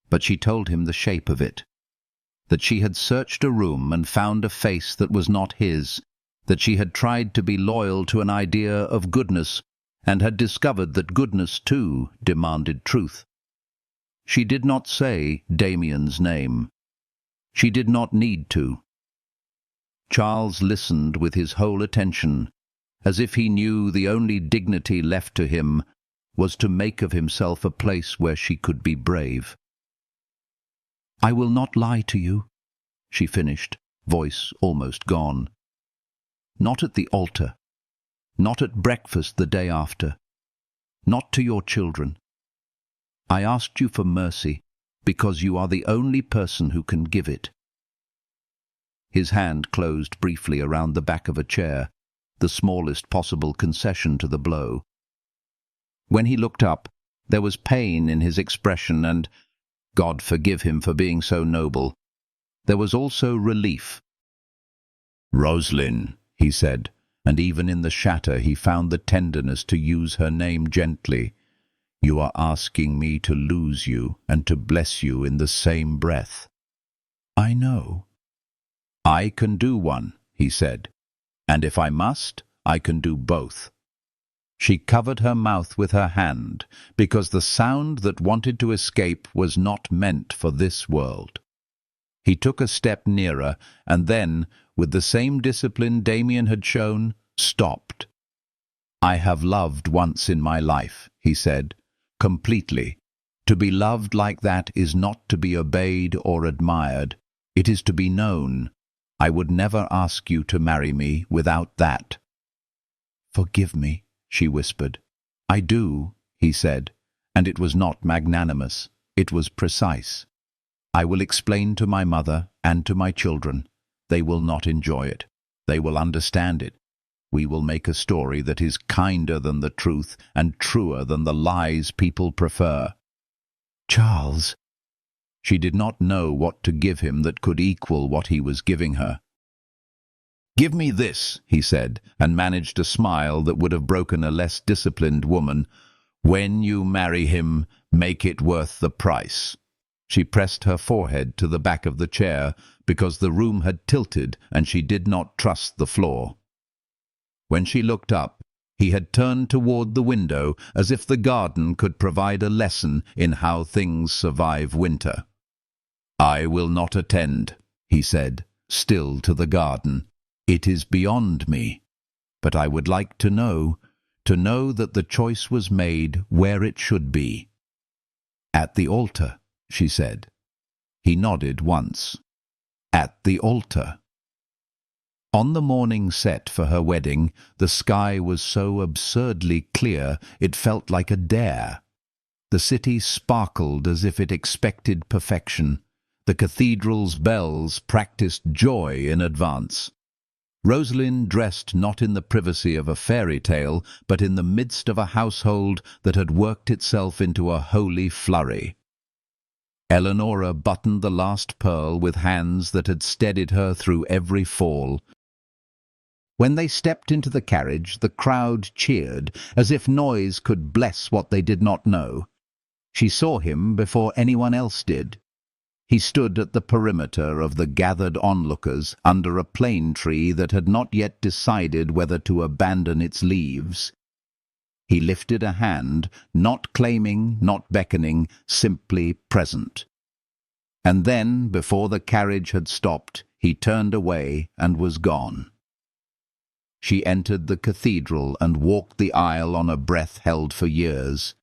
but she told him the shape of it. That she had searched a room and found a face that was not his, that she had tried to be loyal to an idea of goodness, and had discovered that goodness, too, demanded truth. She did not say Damien's name. She did not need to. Charles listened with his whole attention, as if he knew the only dignity left to him was to make of himself a place where she could be brave. "I will not lie to you," she finished, voice almost gone. "Not at the altar, not at breakfast the day after, not to your children. I asked you for mercy because you are the only person who can give it." His hand closed briefly around the back of a chair, the smallest possible concession to the blow. When he looked up, there was pain in his expression and, God forgive him for being so noble, there was also relief. "Rosalind," he said, and even in the shatter he found the tenderness to use her name gently. "You are asking me to lose you and to bless you in the same breath." "I know." "I can do one," he said, "and if I must, I can do both." She covered her mouth with her hand, because the sound that wanted to escape was not meant for this world. He took a step nearer, and then, with the same discipline Damien had shown, stopped. "I have loved once in my life," he said, "completely. To be loved like that is not to be obeyed or admired. It is to be known. I would never ask you to marry me without that." "Forgive me," she whispered. "I do," he said, and it was not magnanimous, it was precise. "I will explain to my mother and to my children. They will not enjoy it. They will understand it. We will make a story that is kinder than the truth and truer than the lies people prefer." "Charles." She did not know what to give him that could equal what he was giving her. "Give me this," he said, and managed a smile that would have broken a less disciplined woman. "When you marry him, make it worth the price." She pressed her forehead to the back of the chair, because the room had tilted and she did not trust the floor. When she looked up, he had turned toward the window, as if the garden could provide a lesson in how things survive winter. "I will not attend," he said, still to the garden. "It is beyond me. But I would like to know that the choice was made where it should be." "At the altar," she said. He nodded once. "At the altar." On the morning set for her wedding, the sky was so absurdly clear it felt like a dare. The city sparkled as if it expected perfection. The cathedral's bells practiced joy in advance. Rosalind dressed not in the privacy of a fairy tale, but in the midst of a household that had worked itself into a holy flurry. Eleanora buttoned the last pearl with hands that had steadied her through every fall. When they stepped into the carriage, the crowd cheered, as if noise could bless what they did not know. She saw him before anyone else did. He stood at the perimeter of the gathered onlookers under a plane tree that had not yet decided whether to abandon its leaves. He lifted a hand, not claiming, not beckoning, simply present. And then, before the carriage had stopped, he turned away and was gone. She entered the cathedral and walked the aisle on a breath held for years.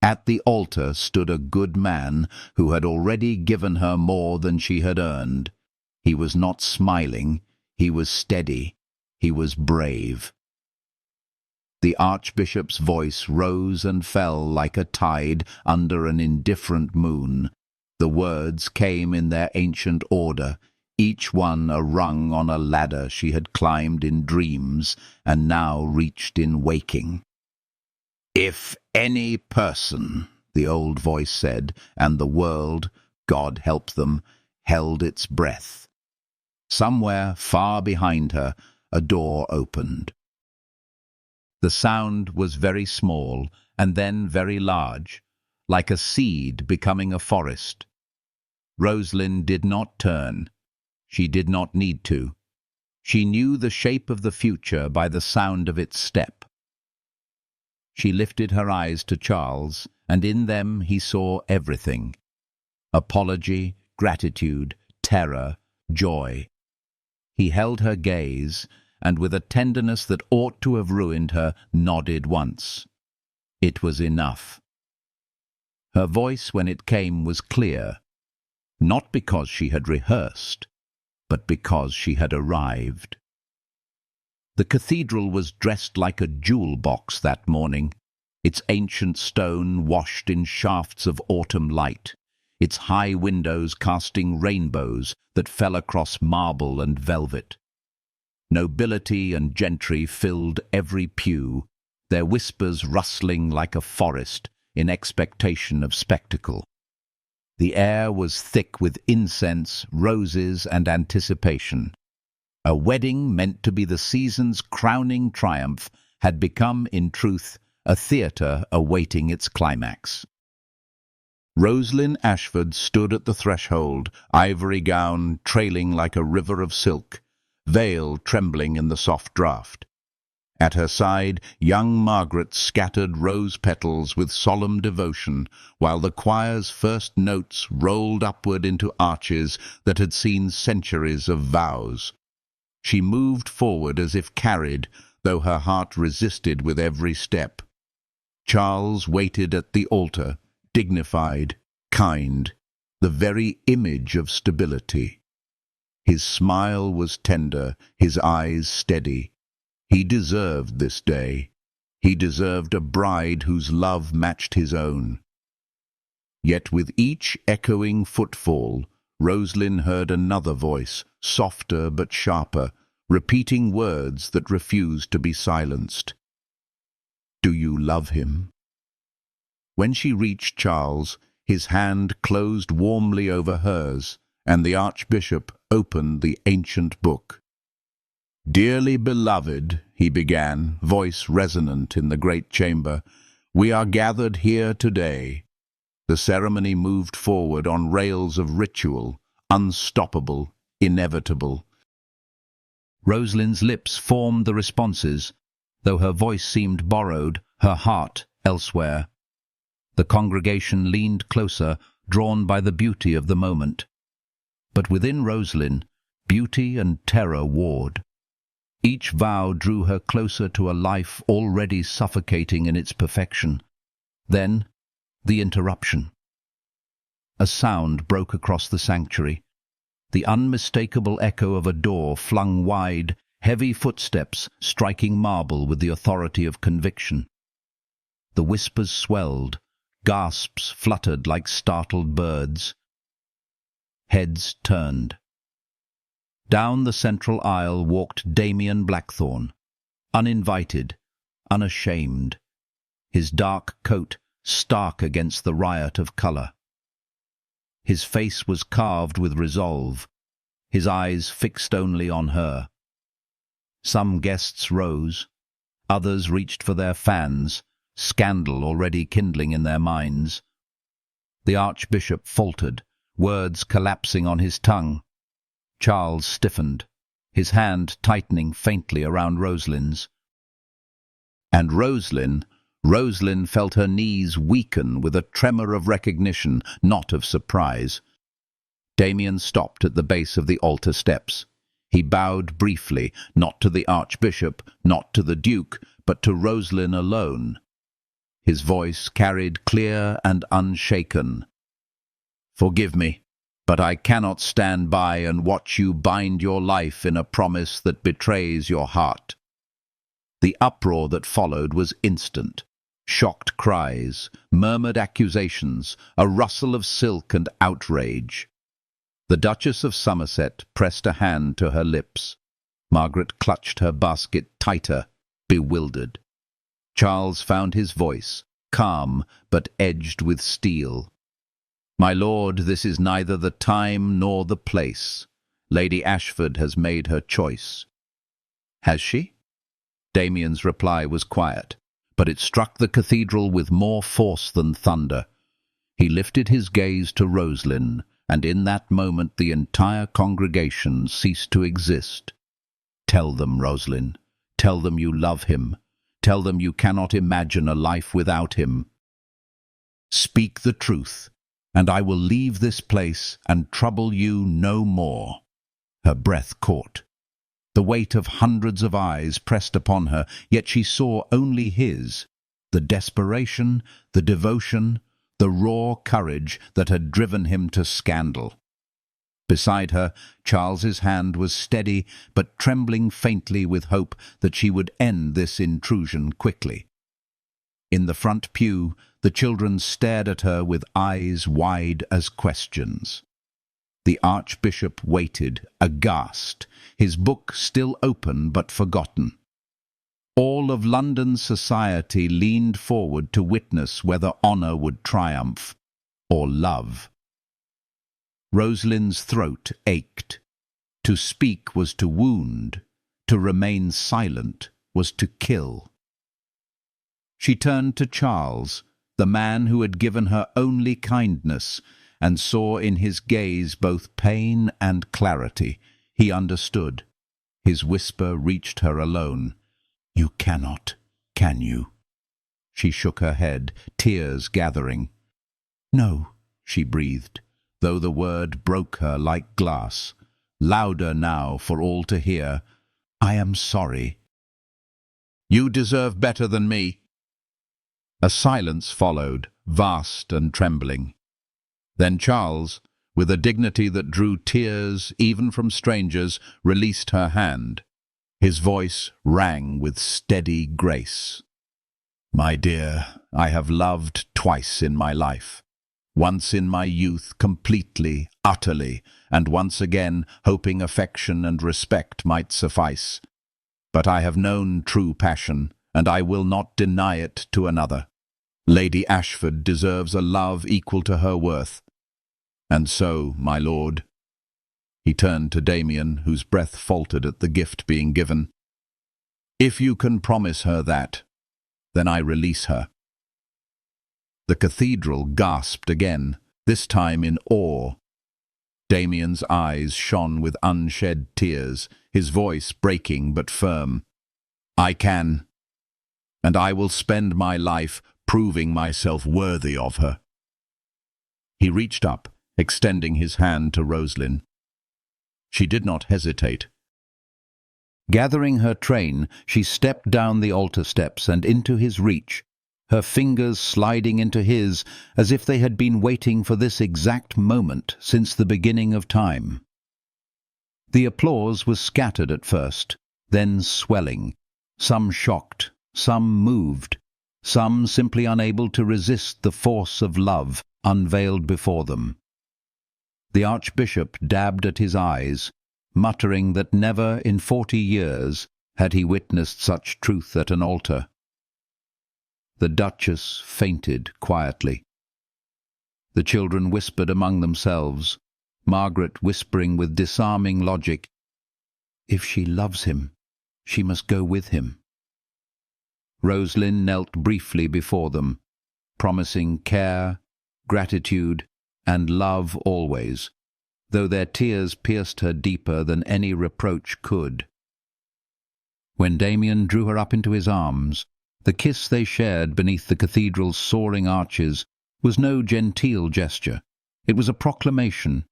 At the altar stood a good man who had already given her more than she had earned. He was not smiling, he was steady, he was brave. The Archbishop's voice rose and fell like a tide under an indifferent moon. The words came in their ancient order, each one a rung on a ladder she had climbed in dreams and now reached in waking. "If any person," the old voice said, and the world, God help them, held its breath. Somewhere far behind her, a door opened. The sound was very small and then very large, like a seed becoming a forest. Rosalind did not turn. She did not need to. She knew the shape of the future by the sound of its step. She lifted her eyes to Charles, and in them he saw everything: apology, gratitude, terror, joy. He held her gaze, and with a tenderness that ought to have ruined her, nodded once. It was enough. Her voice, when it came, was clear, not because she had rehearsed, but because she had arrived. The cathedral was dressed like a jewel box that morning, its ancient stone washed in shafts of autumn light, its high windows casting rainbows that fell across marble and velvet. Nobility and gentry filled every pew, their whispers rustling like a forest in expectation of spectacle. The air was thick with incense, roses, and anticipation. A wedding meant to be the season's crowning triumph had become, in truth, a theatre awaiting its climax. Rosalind Ashford stood at the threshold, ivory gown trailing like a river of silk, veil trembling in the soft draught. At her side, young Margaret scattered rose petals with solemn devotion, while the choir's first notes rolled upward into arches that had seen centuries of vows. She moved forward as if carried, though her heart resisted with every step. Charles waited at the altar, dignified, kind, the very image of stability. His smile was tender, his eyes steady. He deserved this day. He deserved a bride whose love matched his own. Yet with each echoing footfall, Rosalind heard another voice, softer but sharper, repeating words that refused to be silenced. "Do you love him?" When she reached Charles, his hand closed warmly over hers, and the Archbishop opened the ancient book. "Dearly beloved," he began, voice resonant in the great chamber, "we are gathered here today." The ceremony moved forward on rails of ritual, unstoppable, inevitable. Rosalind's lips formed the responses, though her voice seemed borrowed, her heart elsewhere. The congregation leaned closer, drawn by the beauty of the moment. But within Rosalind, beauty and terror warred. Each vow drew her closer to a life already suffocating in its perfection. Then, the interruption. A sound broke across the sanctuary, the unmistakable echo of a door flung wide, heavy footsteps striking marble with the authority of conviction. The whispers swelled, gasps fluttered like startled birds. Heads turned. Down the central aisle walked Damien Blackthorne, uninvited, unashamed, his dark coat stark against the riot of colour. His face was carved with resolve, his eyes fixed only on her. Some guests rose, others reached for their fans, scandal already kindling in their minds. The Archbishop faltered, words collapsing on his tongue. Charles stiffened, his hand tightening faintly around Rosalind's. And Rosalind felt her knees weaken with a tremor of recognition, not of surprise. Damien stopped at the base of the altar steps. He bowed briefly, not to the Archbishop, not to the Duke, but to Rosalind alone. His voice carried clear and unshaken. "Forgive me, but I cannot stand by and watch you bind your life in a promise that betrays your heart." The uproar that followed was instant. Shocked cries, murmured accusations, a rustle of silk and outrage. The Duchess of Somerset pressed a hand to her lips. Margaret clutched her basket tighter, bewildered. Charles found his voice, calm but edged with steel. "My lord, this is neither the time nor the place. Lady Ashford has made her choice." "Has she?" Damien's reply was quiet, but it struck the cathedral with more force than thunder. He lifted his gaze to Roslyn, and in that moment the entire congregation ceased to exist. "Tell them, Roslyn. Tell them you love him. Tell them you cannot imagine a life without him. Speak the truth, and I will leave this place and trouble you no more." Her breath caught. The weight of hundreds of eyes pressed upon her, yet she saw only his, the desperation, the devotion, the raw courage that had driven him to scandal. Beside her, Charles's hand was steady, but trembling faintly with hope that she would end this intrusion quickly. In the front pew, the children stared at her with eyes wide as questions. The Archbishop waited, aghast, his book still open but forgotten. All of London's society leaned forward to witness whether honour would triumph, or love. Rosalind's throat ached. To speak was to wound, to remain silent was to kill. She turned to Charles, the man who had given her only kindness, and saw in his gaze both pain and clarity. He understood. His whisper reached her alone. "You cannot, can you?" She shook her head, tears gathering. "No," she breathed, though the word broke her like glass. Louder now for all to hear. "I am sorry." "You deserve better than me." A silence followed, vast and trembling. Then Charles, with a dignity that drew tears even from strangers, released her hand. His voice rang with steady grace. "My dear, I have loved twice in my life. Once in my youth completely, utterly, and once again hoping affection and respect might suffice. But I have known true passion, and I will not deny it to another. Lady Ashford deserves a love equal to her worth. And so, my lord—" He turned to Damien, whose breath faltered at the gift being given. "If you can promise her that, then I release her." The cathedral gasped again, this time in awe. Damien's eyes shone with unshed tears, his voice breaking but firm. "I can, and I will spend my life proving myself worthy of her." He reached up, extending his hand to Roslyn. She did not hesitate. Gathering her train, she stepped down the altar steps and into his reach, her fingers sliding into his as if they had been waiting for this exact moment since the beginning of time. The applause was scattered at first, then swelling, some shocked, some moved, some simply unable to resist the force of love unveiled before them. The Archbishop dabbed at his eyes, muttering that never in 40 years had he witnessed such truth at an altar. The Duchess fainted quietly. The children whispered among themselves, Margaret whispering with disarming logic, "If she loves him, she must go with him." Roslyn knelt briefly before them, promising care, gratitude, and love always, though their tears pierced her deeper than any reproach could. When Damien drew her up into his arms, the kiss they shared beneath the cathedral's soaring arches was no genteel gesture. It was a proclamation.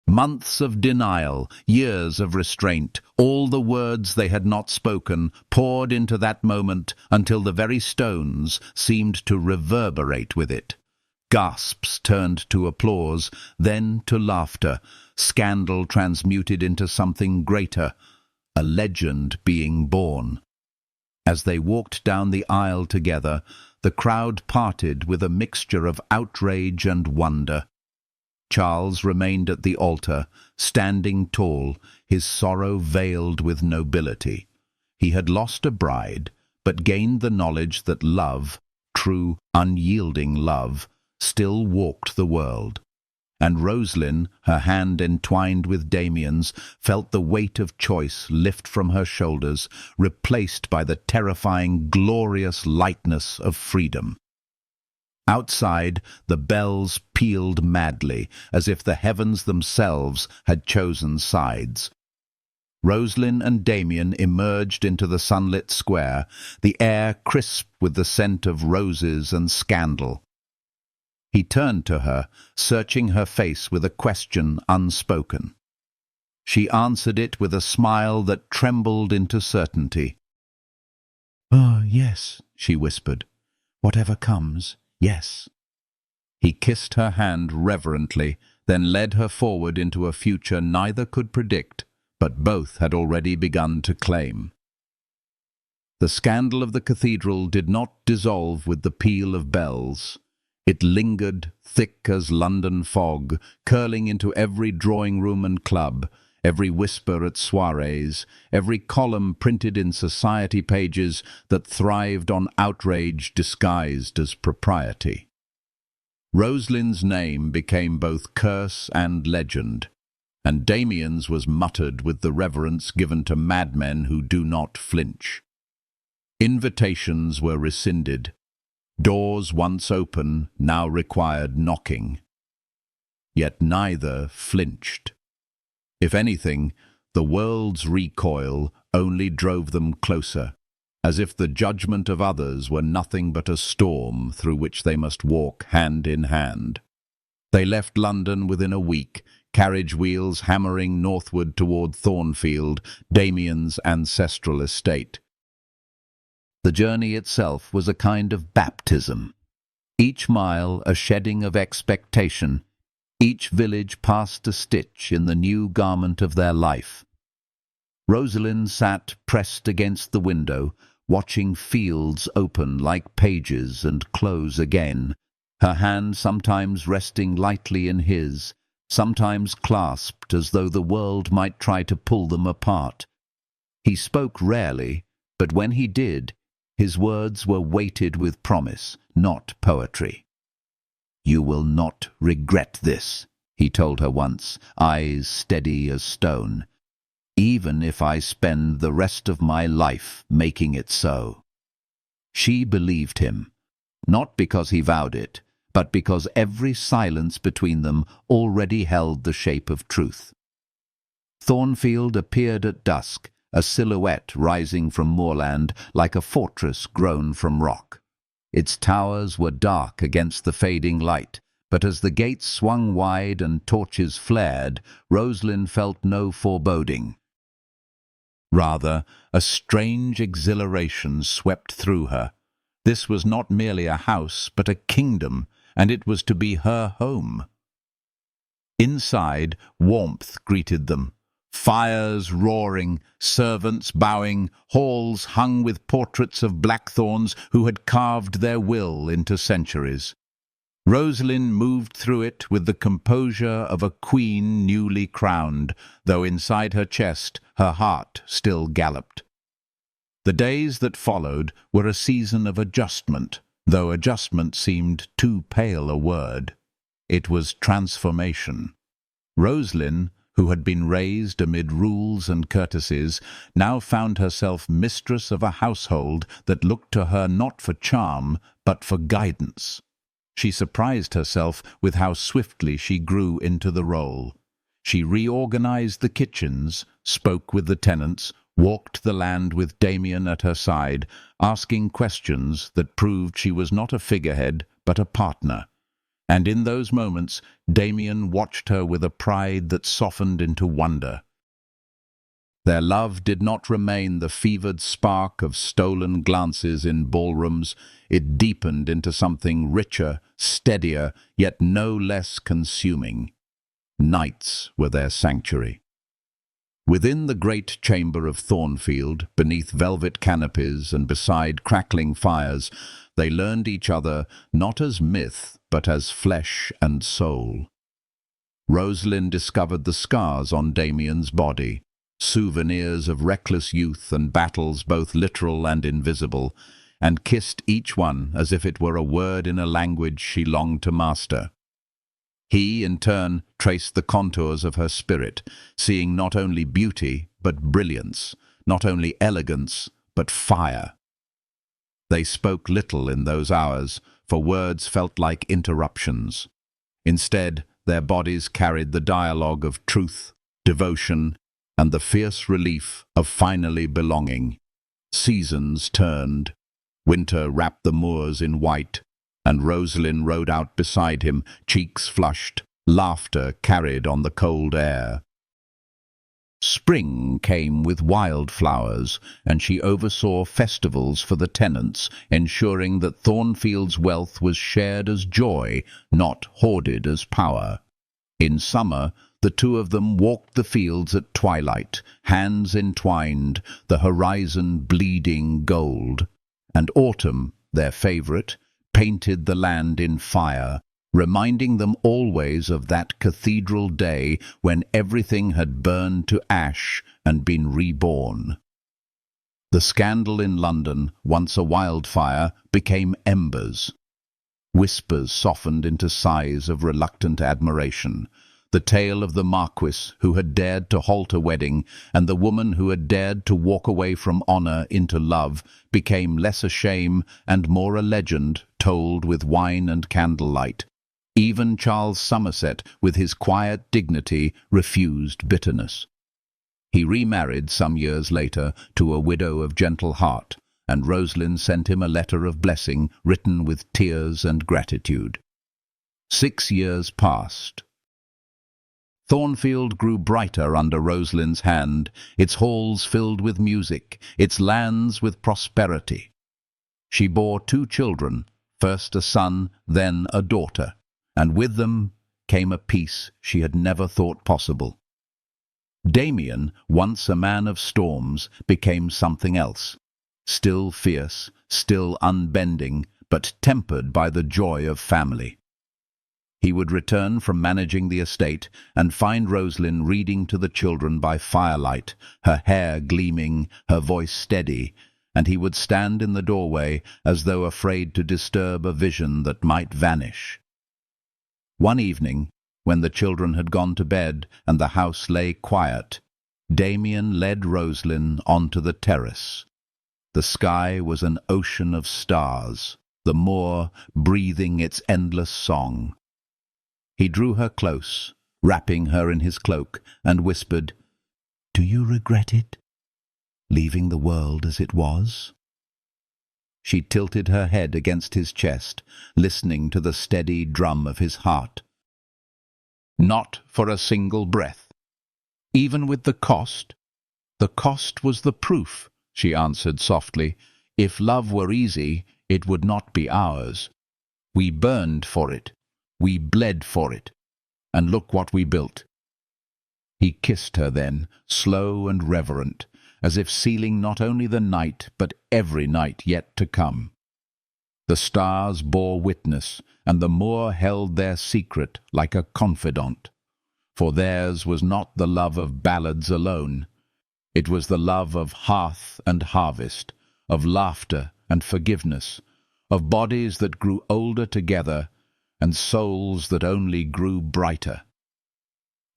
Months of denial, years of restraint, all the words they had not spoken poured into that moment until the very stones seemed to reverberate with it. Gasps turned to applause, then to laughter, scandal transmuted into something greater, a legend being born. As they walked down the aisle together, the crowd parted with a mixture of outrage and wonder. Charles remained at the altar, standing tall, his sorrow veiled with nobility. He had lost a bride, but gained the knowledge that love, true, unyielding love, still walked the world. And Roslyn, her hand entwined with Damien's, felt the weight of choice lift from her shoulders, replaced by the terrifying, glorious lightness of freedom. Outside, the bells pealed madly, as if the heavens themselves had chosen sides. Roslyn and Damien emerged into the sunlit square, the air crisp with the scent of roses and scandal. He turned to her, searching her face with a question unspoken. She answered it with a smile that trembled into certainty. "Ah, yes," she whispered. "Whatever comes, yes." He kissed her hand reverently, then led her forward into a future neither could predict, but both had already begun to claim. The scandal of the cathedral did not dissolve with the peal of bells. It lingered, thick as London fog, curling into every drawing-room and club, every whisper at soirees, every column printed in society pages that thrived on outrage disguised as propriety. Roslyn's name became both curse and legend, and Damien's was muttered with the reverence given to madmen who do not flinch. Invitations were rescinded. Doors once open now required knocking. Yet neither flinched. If anything, the world's recoil only drove them closer, as if the judgment of others were nothing but a storm through which they must walk hand in hand. They left London within a week, carriage wheels hammering northward toward Thornfield, Damien's ancestral estate. The journey itself was a kind of baptism. Each mile a shedding of expectation, each village passed a stitch in the new garment of their life. Rosalind sat pressed against the window, watching fields open like pages and close again, her hand sometimes resting lightly in his, sometimes clasped as though the world might try to pull them apart. He spoke rarely, but when he did, his words were weighted with promise, not poetry. "You will not regret this," he told her once, eyes steady as stone, "even if I spend the rest of my life making it so." She believed him, not because he vowed it, but because every silence between them already held the shape of truth. Thornfield appeared at dusk, a silhouette rising from moorland like a fortress grown from rock. Its towers were dark against the fading light, but as the gates swung wide and torches flared, Roslyn felt no foreboding. Rather, a strange exhilaration swept through her. This was not merely a house, but a kingdom, and it was to be her home. Inside, warmth greeted them. Fires roaring, servants bowing, halls hung with portraits of blackthorns who had carved their will into centuries. Rosalind moved through it with the composure of a queen newly crowned, though inside her chest her heart still galloped. The days that followed were a season of adjustment, though adjustment seemed too pale a word. It was transformation. Rosalind, who had been raised amid rules and courtesies, now found herself mistress of a household that looked to her not for charm, but for guidance. She surprised herself with how swiftly she grew into the role. She reorganized the kitchens, spoke with the tenants, walked the land with Damien at her side, asking questions that proved she was not a figurehead, but a partner. And in those moments, Damien watched her with a pride that softened into wonder. Their love did not remain the fevered spark of stolen glances in ballrooms. It deepened into something richer, steadier, yet no less consuming. Nights were their sanctuary. Within the great chamber of Thornfield, beneath velvet canopies and beside crackling fires, they learned each other not as myth, but as flesh and soul. Rosalind discovered the scars on Damien's body, souvenirs of reckless youth and battles both literal and invisible, and kissed each one as if it were a word in a language she longed to master. He, in turn, traced the contours of her spirit, seeing not only beauty, but brilliance, not only elegance, but fire. They spoke little in those hours, for words felt like interruptions. Instead, their bodies carried the dialogue of truth, devotion, and the fierce relief of finally belonging. Seasons turned. Winter wrapped the moors in white, and Rosalind rode out beside him, cheeks flushed, laughter carried on the cold air. Spring came with wildflowers, and she oversaw festivals for the tenants, ensuring that Thornfield's wealth was shared as joy, not hoarded as power. In summer, the two of them walked the fields at twilight, hands entwined, the horizon bleeding gold. And autumn, their favourite, painted the land in fire, reminding them always of that cathedral day when everything had burned to ash and been reborn. The scandal in London, once a wildfire, became embers. Whispers softened into sighs of reluctant admiration. The tale of the Marquis who had dared to halt a wedding and the woman who had dared to walk away from honour into love became less a shame and more a legend told with wine and candlelight. Even Charles Somerset, with his quiet dignity, refused bitterness. He remarried some years later to a widow of gentle heart, and Rosalind sent him a letter of blessing written with tears and gratitude. 6 years passed. Thornfield grew brighter under Rosalind's hand, its halls filled with music, its lands with prosperity. She bore 2 children, first a son, then a daughter, and with them came a peace she had never thought possible. Damien, once a man of storms, became something else, still fierce, still unbending, but tempered by the joy of family. He would return from managing the estate and find Rosalind reading to the children by firelight, her hair gleaming, her voice steady, and he would stand in the doorway as though afraid to disturb a vision that might vanish. One evening, when the children had gone to bed and the house lay quiet, Damien led Rosalind onto the terrace. The sky was an ocean of stars, the moor breathing its endless song. He drew her close, wrapping her in his cloak, and whispered, "Do you regret it, leaving the world as it was?" She tilted her head against his chest, listening to the steady drum of his heart. "Not for a single breath. Even with the cost?" "The cost was the proof," she answered softly. "If love were easy, it would not be ours. We burned for it. We bled for it. And look what we built." He kissed her then, slow and reverent, as if sealing not only the night, but every night yet to come. The stars bore witness, and the moor held their secret like a confidant. For theirs was not the love of ballads alone. It was the love of hearth and harvest, of laughter and forgiveness, of bodies that grew older together, and souls that only grew brighter.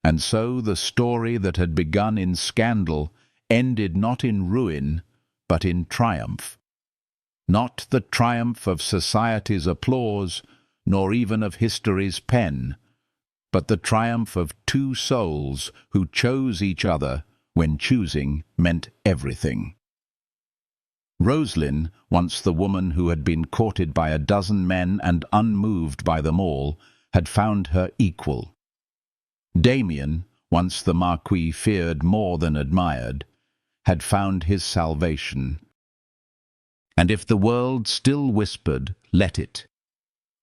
And so the story that had begun in scandal ended not in ruin, but in triumph. Not the triumph of society's applause, nor even of history's pen, but the triumph of 2 souls who chose each other when choosing meant everything. Rosalind, once the woman who had been courted by a dozen men and unmoved by them all, had found her equal. Damien, once the Marquis feared more than admired, had found his salvation. And if the world still whispered, let it.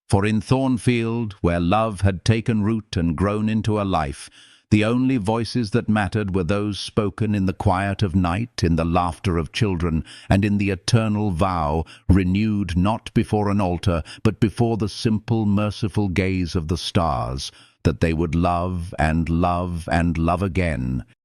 For in Thornfield, where love had taken root and grown into a life, the only voices that mattered were those spoken in the quiet of night, in the laughter of children, and in the eternal vow, renewed not before an altar, but before the simple, merciful gaze of the stars, that they would love and love and love again,